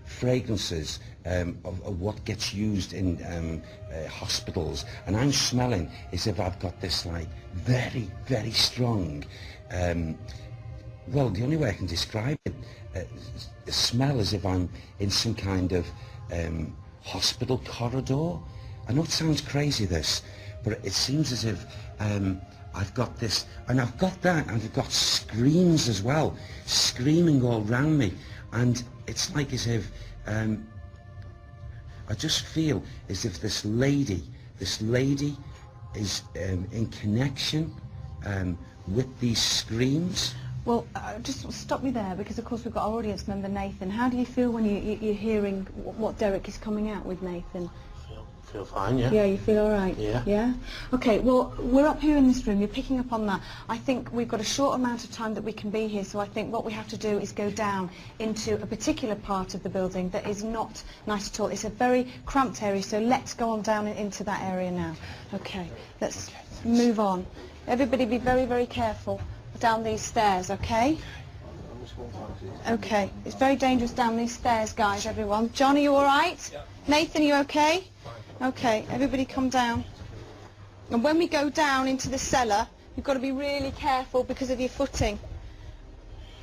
fragrances of what gets used in hospitals, and I'm smelling as if I've got this like very, very strong, well, the only way I can describe it, smell as if I'm in some kind of hospital corridor. I know it sounds crazy, this, but it seems as if I've got this, and I've got that, and I've got screams as well, screaming all round me. And it's like as if, I just feel as if this lady is in connection with these screams. Well, just stop me there, because of course we've got our audience member Nathan. How do you feel when you're hearing what Derek is coming out with, Nathan? Feel fine, yeah. Yeah, you feel all right? Yeah. Yeah? Okay, well, we're up here in this room. You're picking up on that. I think we've got a short amount of time that we can be here, so I think what we have to do is go down into a particular part of the building that is not nice at all. It's a very cramped area, so let's go on down into that area now. Okay, let's move on. Everybody be very, very careful down these stairs, okay? Okay, it's very dangerous down these stairs, guys, everyone. John, are you all right? Yeah. Nathan, you okay? Okay, everybody come down. And when we go down into the cellar, you've got to be really careful because of your footing.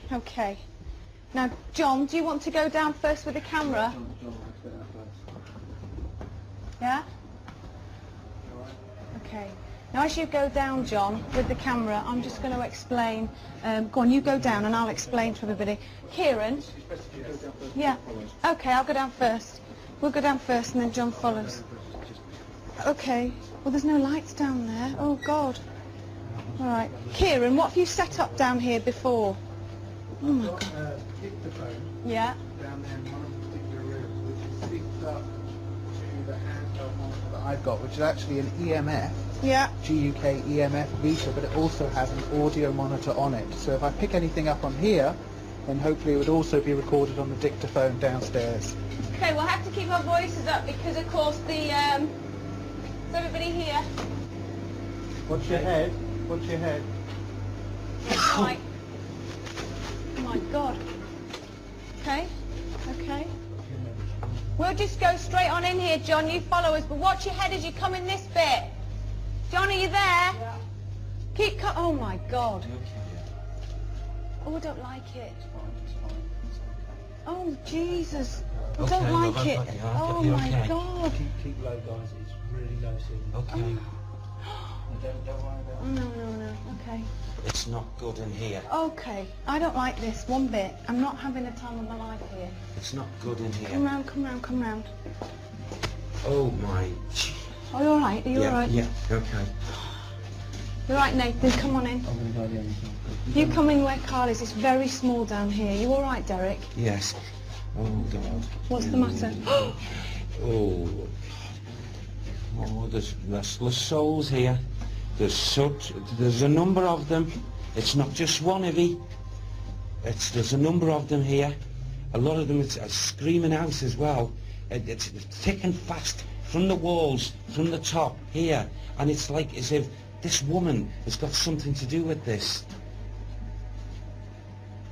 Okay. Now, John, do you want to go down first with the camera? Yeah? Okay. Now, as you go down, John, with the camera, I'm just going to explain. Go on, you go down and I'll explain to everybody. Kieran? Yeah. Okay, I'll go down first. We'll go down first and then John follows. Okay. Well, there's no lights down there. Oh, God. All right. Kieran, what have you set up down here before? Oh, my God. Yeah. Down there in one of the particular rooms, which is synced up to the handheld monitor that I've got, which is actually an EMF. Yeah. GUK EMF Vita, but it also has an audio monitor on it. So if I pick anything up on here, then hopefully it would also be recorded on the dictaphone downstairs. Okay, we'll have to keep our voices up because, of course, is everybody here? Watch your head. Watch your head. Right. Oh my God. Okay, okay. We'll just go straight on in here, John. You follow us, but watch your head as you come in this bit. John, are you there? Yeah. Keep oh my God. Oh, I don't like it. Oh, Jesus. I don't like it. Oh my God. Keep low, guys. It's really low ceiling. Okay. Don't worry about it. No. Okay. It's not good in here. Okay. I don't like this one bit. I'm not having a time of my life here. It's not good in here. Come round. Oh my. Are you alright? Are you alright? Yeah, okay. You're right, Nathan. Come on in. I'm going to go the other side. You come in where Carl is. It's very small down here. You alright, Derek? Yes. Oh God. What's the matter? Oh, there's restless souls here. There's a number of them. It's not just one, Ivy. There's a number of them here. A lot of them are screaming out as well. It's thick and fast from the walls, from the top here, and it's like as if this woman has got something to do with this.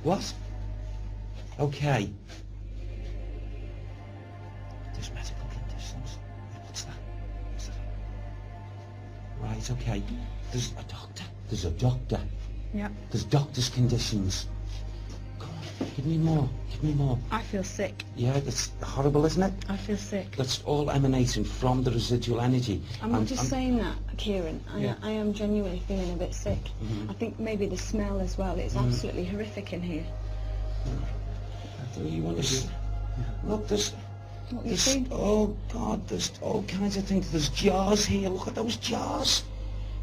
What? Okay. There's medical conditions. What's that? Right, okay. There's a doctor. There's a doctor. Yeah. There's doctor's conditions. Come on, give me more. Give me more. I feel sick. Yeah, that's horrible, isn't it? I feel sick. That's all emanating from the residual energy. I'm not just saying that, Kieran. Yeah. I am genuinely feeling a bit sick. Mhm. I think maybe the smell as well. It's absolutely horrific in here. Do you want to look? There's What you see? oh God, there's all kinds of things. There's jars here. Look at those jars.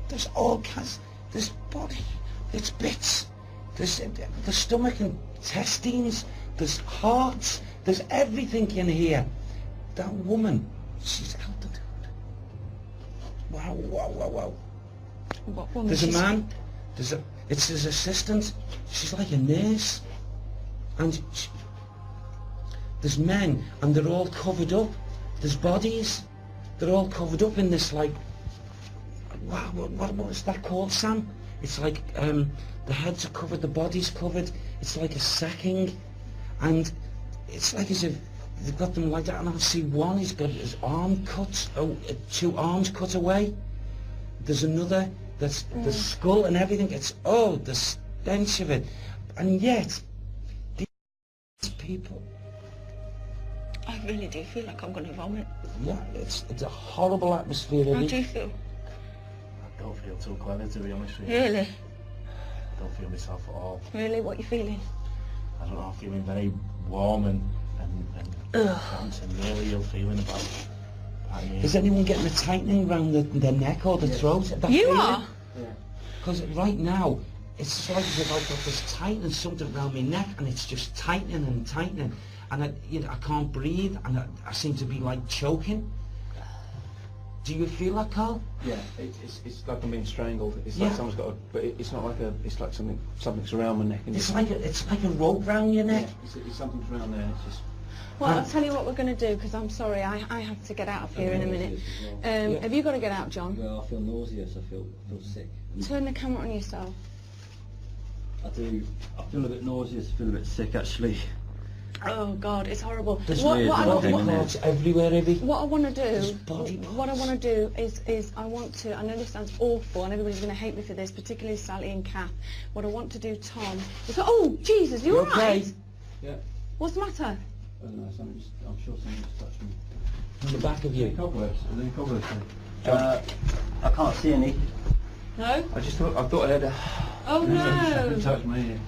There's all kinds. There's body. There's bits. There's the stomach and intestines. There's hearts. There's everything in here. That woman, she's out the door. Wow. What woman? There's a man. It's his assistant. She's like a nurse. And there's men, and they're all covered up. There's bodies. They're all covered up in this, like, wow, what is that called, Sam? It's like, the heads are covered, the body's covered. It's like a sacking, and it's like as if they've got them like that. And I see one, he's got his arm cut, 2 arms cut away. There's another, that's the skull and everything. It's, the stench of it. And yet, these people... I really do feel like I'm going to vomit. Yeah, it's a horrible atmosphere. How do you feel? I don't feel too clever, to be honest with you. Really? I don't feel myself at all. Really? What are you feeling? I don't know, I'm feeling very warm and cramped and really ill feeling about here. Is anyone getting a tightening around their neck or the throat? You are? Yeah. Because right now, it's like as if I've got this tightening something around my neck, and it's just tightening and tightening. And I can't breathe, and I seem to be like choking. Do you feel that, Carl? Yeah, it's like I'm being strangled. It's like someone's got but it's not like it's like something's around my neck. And it's like a rope round your neck. Yeah, it's something's around there. It's just. Well, I'll tell you what we're going to do, because I'm sorry, I have to get out of here in a minute. Have you got to get out, John? Well, I feel nauseous, I feel sick. Turn the camera on yourself. I do. I feel a bit nauseous, I feel a bit sick actually. Oh God, it's horrible. There's clots everywhere, Evie. What I want to do, is I want to, I know this sounds awful and everybody's going to hate me for this, particularly Sally and Kath. What I want to do, Tom, is, oh Jesus, you all right? Yeah. What's the matter? I don't know, I'm sure something just touched me. On the back of you. Cobwebs, are there cobwebs? I can't see any. No? I thought I had a... Oh no! Something touched my ear.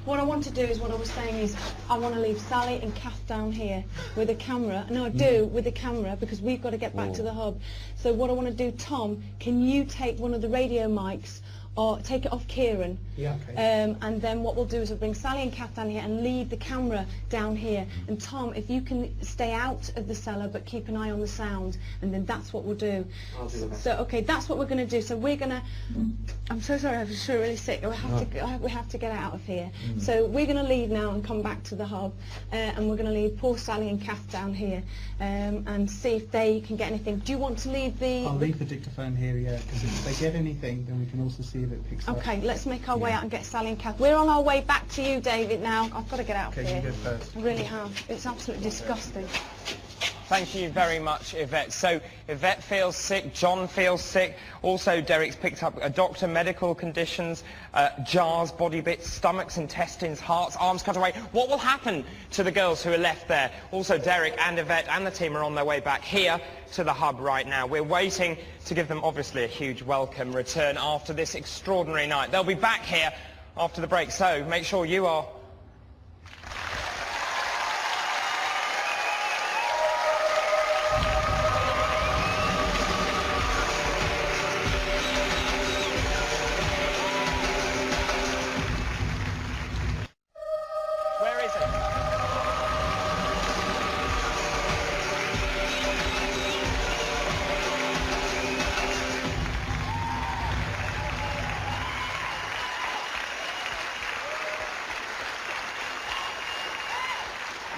What I want to do is, what I was saying is, I want to leave Sally and Kath down here with a camera. No, I do, with a camera, because we've got to get back to the hub. So what I want to do, Tom, can you take one of the radio mics, or take it off Kieran? Yeah, okay. And then what we'll do is we'll bring Sally and Kath down here and leave the camera down here. And Tom, if you can stay out of the cellar but keep an eye on the sound, and then that's what we'll do. I'll do that. So, okay, that's what we're going to do. So we're going to... I'm so sorry, I'm sure really sick. We have to get out of here. So we're going to leave now and come back to the hub, and we're going to leave poor Sally and Kath down here, and see if they can get anything. Do you want to leave the... I'll leave the dictaphone here, yeah, because if they get anything, then we can also see if if it picks up. Okay, let's make our way out and get Sally and Kath. We're on our way back to you, David, now. I've got to get out of Okay, here. you go first. I really have. It's absolutely disgusting. Thank you very much, Yvette. So Yvette feels sick, John feels sick. Also, Derek's picked up a doctor, medical conditions, jars, body bits, stomachs, intestines, hearts, arms cut away. What will happen to the girls who are left there? Also, Derek and Yvette and the team are on their way back here to the hub right now. We're waiting to give them, obviously, a huge welcome return after this extraordinary night. They'll be back here after the break, so make sure you are... Where is it?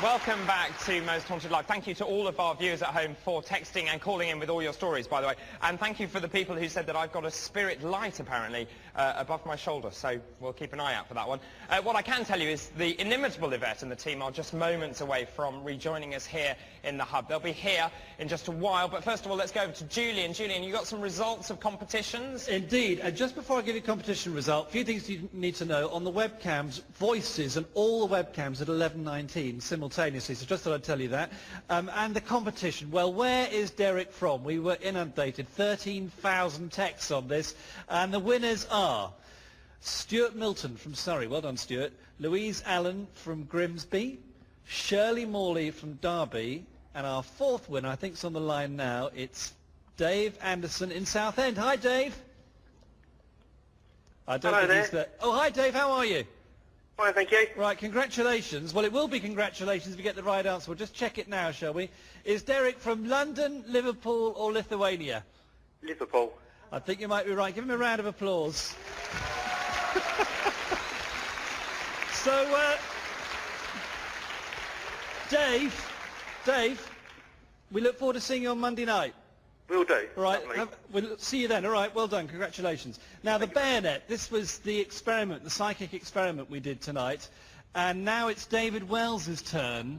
Welcome back to Most Haunted Live. Thank you to all of our viewers at home for texting and calling in with all your stories, by the way. And thank you for the people who said that I've got a spirit light, apparently, above my shoulder. So we'll keep an eye out for that one. What I can tell you is the inimitable Yvette and the team are just moments away from rejoining us here in the hub. They'll be here in just a while. But first of all, let's go over to Julian. Julian, you got some results of competitions? Indeed. And just before I give you competition result, a few things you need to know. On the webcams, voices and all the webcams at 11:19 simultaneously. So just thought I'd tell you that. And the competition. Well, where is Derek from? We were inundated. 13,000 texts on this. And the winners are Stuart Milton from Surrey. Well done, Stuart. Louise Allen from Grimsby. Shirley Morley from Derby. And our fourth winner, I think, is on the line now. It's Dave Anderson in Southend. Hi, Dave. I don't Hello think he's there. Oh, hi, Dave. How are you? Fine, thank you. Right, congratulations. Well, it will be congratulations if you get the right answer. We'll just check it now, shall we? Is Derek from London, Liverpool or Lithuania? Liverpool. I think you might be right. Give him a round of applause. So, Dave, we look forward to seeing you on Monday night. Will do. Right, Lovely. we'll see you then. All right, well done, congratulations. Now, the bayonet, this was the experiment, the psychic experiment we did tonight, and now it's David Wells's turn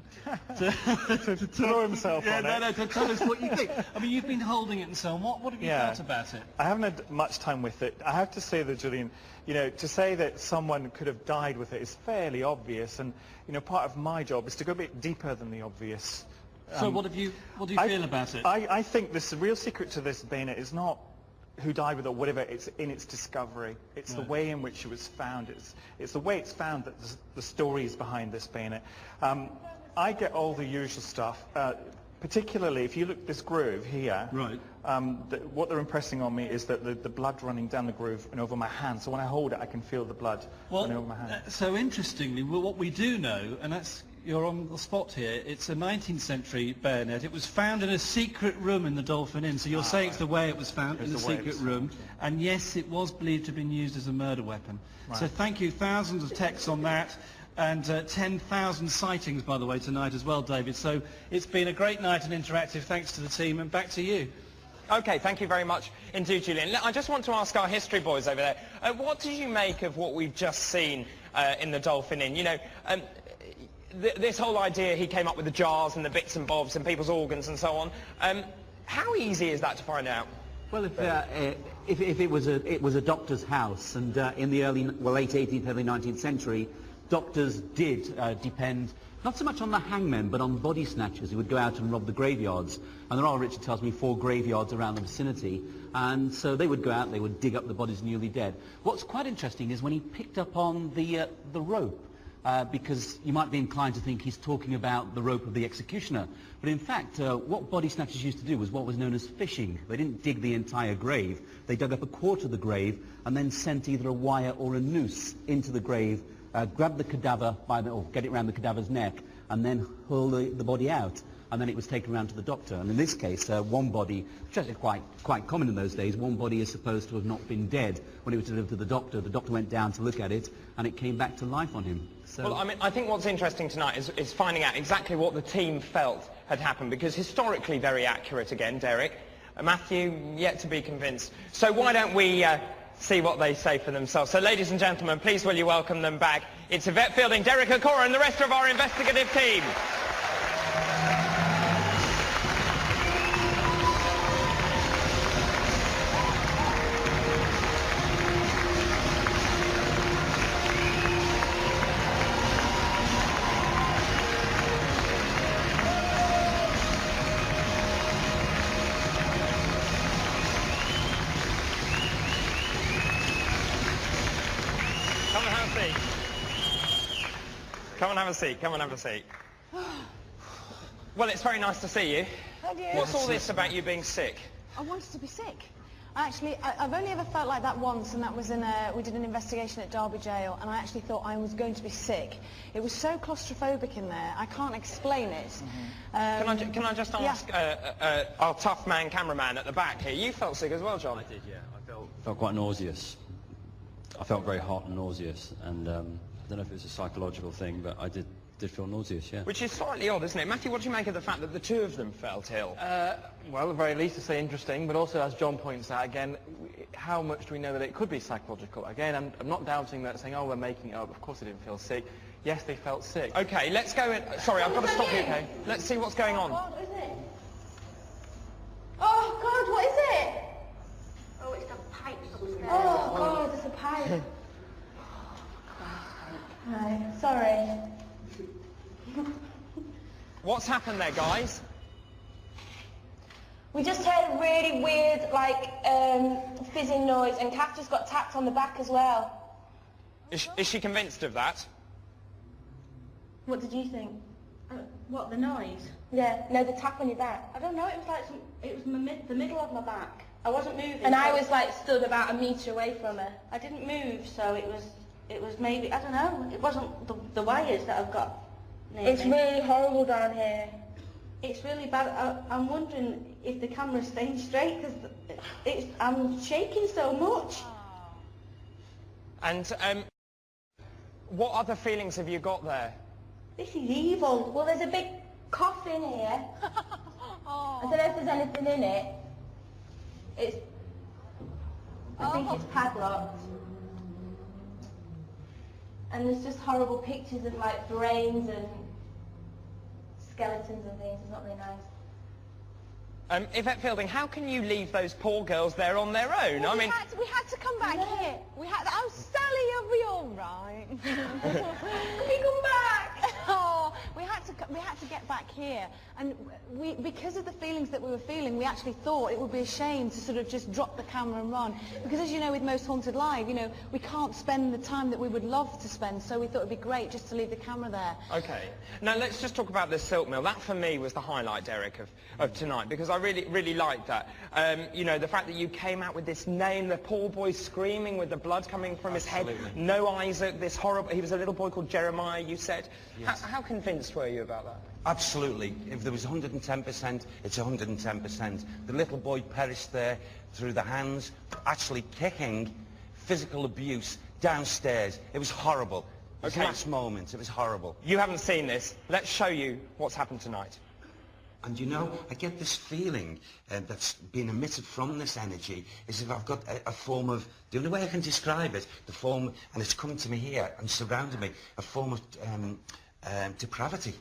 to throw himself on it. to tell us what you think. I mean, you've been holding it and so on. What have you Yeah. felt about it? I haven't had much time with it. I have to say that, Julian, you know, to say that someone could have died with it is fairly obvious, and, you know, part of my job is to go a bit deeper than the obvious. So what do you feel about it? I think the real secret to this bayonet is not who died with it or whatever, it's in its discovery. It's the way in which it was found. It's the way it's found that the stories behind this bayonet. I get all the usual stuff, particularly if you look at this groove here. Right. What they're impressing on me is that the blood running down the groove and over my hand. So when I hold it, I can feel the blood running over my hand. So interestingly, what we do know, and that's you're on the spot here, it's a 19th century bayonet. It was found in a secret room in the Dolphin Inn, so you're saying it's the way it was found, in a secret room, and yes, it was believed to have been used as a murder weapon. Right. So thank you, thousands of texts on that, and 10,000 sightings, by the way, tonight as well, David. So it's been a great night and interactive, thanks to the team, and back to you. Okay, thank you very much indeed, Julian. I just want to ask our history boys over there, what did you make of what we've just seen in the Dolphin Inn? You know, this whole idea he came up with the jars and the bits and bobs and people's organs and so on. How easy is that to find out? Well, if it was a doctor's house, and in the late 18th, early 19th century, doctors did depend not so much on the hangmen, but on body snatchers who would go out and rob the graveyards. And there are, Richard tells me, 4 graveyards around the vicinity. And so they would go out, they would dig up the bodies newly dead. What's quite interesting is when he picked up on the rope, because you might be inclined to think he's talking about the rope of the executioner. But in fact, what body snatchers used to do was what was known as fishing. They didn't dig the entire grave. They dug up a quarter of the grave and then sent either a wire or a noose into the grave, grab the cadaver or get it around the cadaver's neck, and then hurl the body out. And then it was taken around to the doctor. And in this case, one body, which is actually quite common in those days, one body is supposed to have not been dead when it was delivered to the doctor. The doctor went down to look at it, and it came back to life on him. So well, I mean, I think what's interesting tonight is finding out exactly what the team felt had happened, because historically very accurate again, Derek. Matthew, yet to be convinced. So why don't we see what they say for themselves. So ladies and gentlemen, please will you welcome them back. It's Yvette Fielding, Derek Okora and the rest of our investigative team. Come and have a seat. Come and have a seat. Come and have a seat. Well, it's very nice to see you. Hi, dear. What's all this about you being sick? I wanted to be sick. Actually, I've only ever felt like that once, and that was we did an investigation at Derby Jail, and I actually thought I was going to be sick. It was so claustrophobic in there, I can't explain it. Can I just ask our tough man cameraman at the back here, you felt sick as well, John? I did, yeah. I felt quite nauseous. I felt very hot and nauseous, and I don't know if it was a psychological thing, but I did feel nauseous, yeah. Which is slightly odd, isn't it? Matthew, what do you make of the fact that the two of them felt ill? Well, at the very least, to say interesting, but also, as John points out, again, how much do we know that it could be psychological? Again, I'm not doubting that, saying, oh, we're making it up. Of course they didn't feel sick. Yes, they felt sick. OK, let's go in. Sorry, I've got to stop you. Okay. Let's see what's going on. God, what is it? Oh, God, what is it? Oh, it's the pipe upstairs. Oh, God, it's a pipe. Right, sorry. What's happened there, guys? We just heard a really weird, like, fizzing noise, and Kath just got tapped on the back as well. Is she convinced of that? What did you think? What, the noise? Yeah, no, the tap on your back. I don't know, it was like it was the middle of my back. I wasn't moving. And I was like stood about a metre away from her. I didn't move, so it was maybe, I don't know, it wasn't the wires that I've got near It's me. really horrible down here. It's really bad. I'm wondering if the camera's staying straight, because I'm shaking so much. And what other feelings have you got there? This is evil. Well, there's a big coffin here. I don't know if there's anything in it. I think it's padlocked. And there's just horrible pictures of like brains and skeletons and things. It's not really nice. Yvette Fielding, how can you leave those poor girls there on their own? Well, I mean, we had to come back here. Oh, Sally, are we all right? Can we come back? Oh, we had to get back here, and because of the feelings that we were feeling, we actually thought it would be a shame to sort of just drop the camera and run, because as you know, with Most Haunted Live, you know, we can't spend the time that we would love to spend, so we thought it'd be great just to leave the camera there. Okay. Now let's just talk about the silk mill. That for me was the highlight, Derek, of tonight, because I really liked that. You know, the fact that you came out with this name, the poor boy screaming with the blood coming from his head, no Isaac, this horrible, he was a little boy called Jeremiah, you said. Yes. How convinced were you about that? Absolutely. If there was 110%, it's 110%. The little boy perished there through the hands, actually kicking, physical abuse downstairs. It was horrible. His last moments, it was horrible. You haven't seen this. Let's show you what's happened tonight. And you know, I get this feeling that's been emitted from this energy as if I've got a form of, the only way I can describe it, the form, and it's coming to me here and surrounding me, a form of depravity.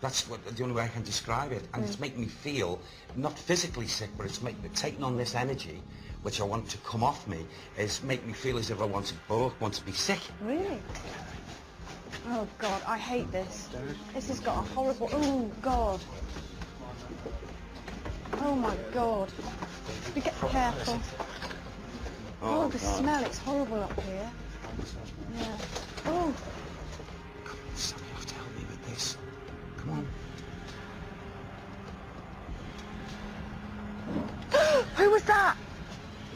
That's the only way I can describe it. And it's making me feel, not physically sick, but it's taking on this energy, which I want to come off me, is make me feel as if I want to be sick. Really? Oh, God, I hate this. This has got a horrible... Oh, God. Oh, my God. Be careful. Oh, the smell, it's horrible up here. Yeah. Oh. Somebody have to help me with this. Come on. Who was that?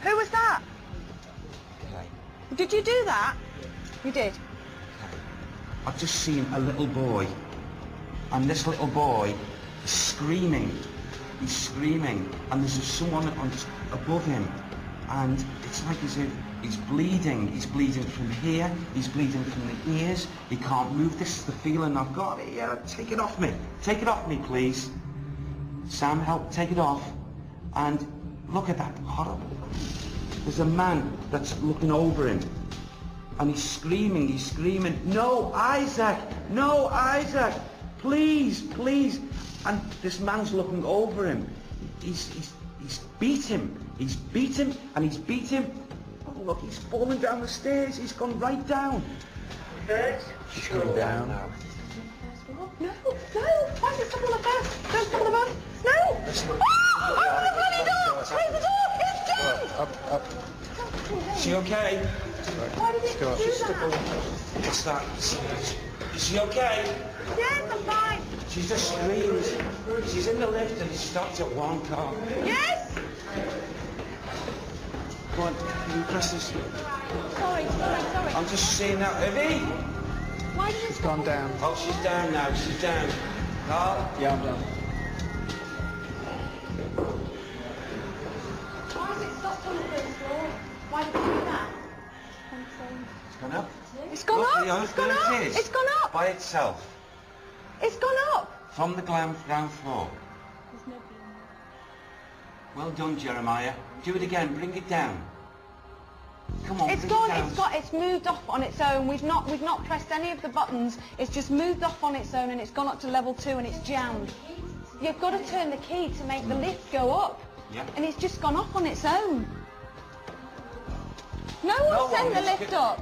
Who was that? Okay. Did you do that? You did? I've just seen a little boy, and this little boy is screaming. He's screaming, and there's someone above him, and it's like as if he's bleeding. He's bleeding from here, he's bleeding from the ears, he can't move. This is the feeling I've got here. Take it off me. Take it off me, please. Sam, help, take it off. And look at that horrible. there's a man that's looking over him. And he's screaming, no, Isaac, please, please. And this man's looking over him. He's beat him, and he's beat him. Oh look, he's falling down the stairs, he's gone right down. She's going down now. No, why is it stuck on the bus? Don't stop on the bus. No! Open the bloody door! Close the door! It's jammed! Up. Is she okay? Why did it do that? What's that? Is she okay? Yes, I'm fine. She's just screamed. She's in the lift and it stopped at one car. Yes! Go on, can you press this? Sorry. I'm just seeing that. Evie! Why did it She's gone down. Oh, she's down now. She's down. Carl? Yeah, I'm down. Why is it stopped on the first floor? Why did it do that? It's gone up. It's gone Look, up! there It's gone up! it is. It's gone up! By itself. It's gone up! From the ground floor. There's nobody in there. Well done, Jeremiah. Do it again. Bring it down. Come on, It's bring gone, it down. it's moved off on its own. We've not pressed any of the buttons. It's just moved off on its own and it's gone up to level 2 and it's jammed. You've got to turn the key to make the lift go up. Yeah. And it's just gone off on its own. No one sent the lift up.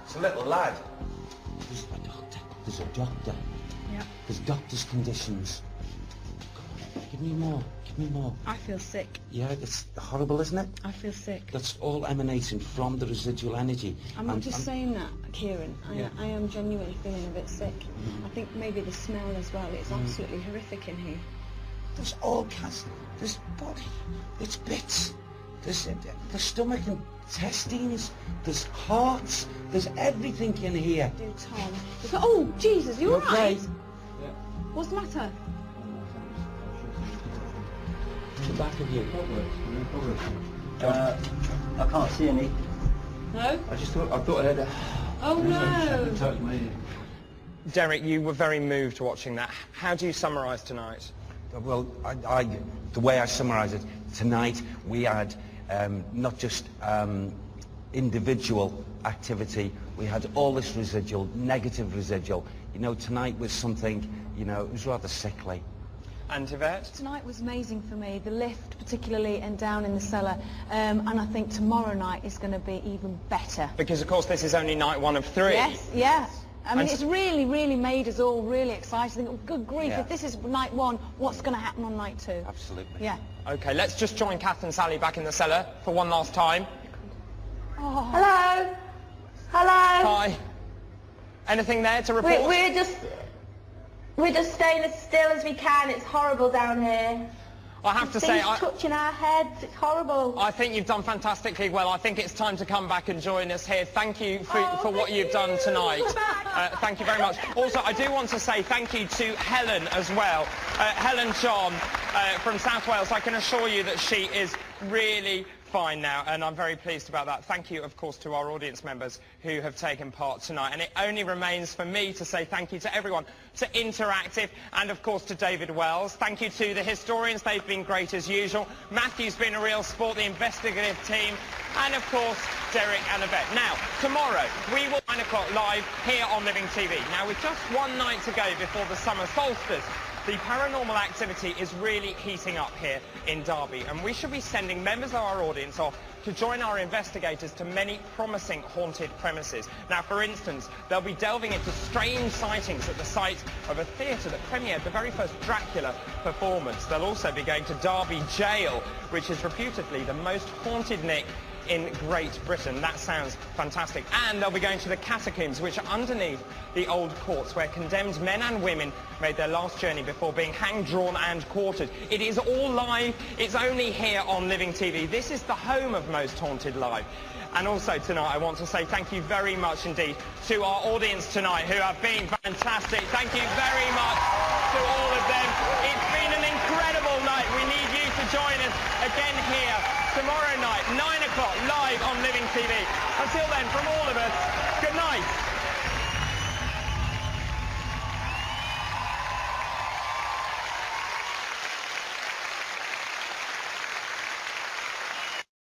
It's a little lad. There's a doctor. Yeah. There's doctor's conditions. Give me more. I feel sick. Yeah, it's horrible, isn't it? I feel sick. That's all emanating from the residual energy. I'm not just saying that, Kieran. I am genuinely feeling a bit sick. I think maybe the smell as well. It's absolutely horrific in here. There's all kinds. There's body. There's bits. There's the stomach and intestines. There's hearts. There's everything in here. Do Tom. Oh, Jesus, you all right? Yeah. What's the matter? The back of you. I can't see any. No? I thought I had a... Oh no! touch my ear. Derek, you were very moved watching that. How do you summarise tonight? Well, the way I summarise it, tonight we had not just individual activity, we had all this residual, negative residual. You know, tonight was something, you know, it was rather sickly. And Yvette? Tonight was amazing for me, the lift particularly and down in the cellar, and I think tomorrow night is going to be even better. Because of course this is only night 1 of 3. Yes, yeah. I mean, And it's really, really made us all really excited. Think, oh, good grief, Yeah. if this is night 1, what's going to happen on night 2? Absolutely. Yeah. Okay, let's just join Kath and Sally back in the cellar for one last time. Oh. Hello? Hi. Anything there to report? We're just staying as still as we can. It's horrible down here. I have to say, Things touching our heads. It's horrible. I think you've done fantastically well. I think it's time to come back and join us here. Thank you for what you've done tonight. Thank you very much. Also, I do want to say thank you to Helen as well. Helen John from South Wales. I can assure you that she is really fine now, and I'm very pleased about that. Thank you, of course, to our audience members who have taken part tonight. And it only remains for me to say thank you to everyone, to Interactive, and of course to David Wells. Thank you to the historians. They've been great as usual. Matthew's been a real sport, the investigative team, and of course Derek and Yvette. Now, tomorrow we will 9 o'clock live here on Living TV. Now, with just one night to go before the summer solstice, the paranormal activity is really heating up here in Derby, and we should be sending members of our audience off to join our investigators to many promising haunted premises. Now, for instance, they'll be delving into strange sightings at the site of a theatre that premiered the very first Dracula performance. They'll also be going to Derby Jail, which is reputedly the most haunted nick in Great Britain. That sounds fantastic. And they'll be going to the catacombs, which are underneath the old courts, where condemned men and women made their last journey before being hanged, drawn and quartered. It is all live. It's only here on Living TV. This is the home of Most Haunted Live. And also tonight I want to say thank you very much indeed to our audience tonight, who have been fantastic. Thank you very much to all of them. It's been an incredible night. We need you to join us again here tomorrow night, 9 o'clock, live on Living TV. Until then, from all of us, good night.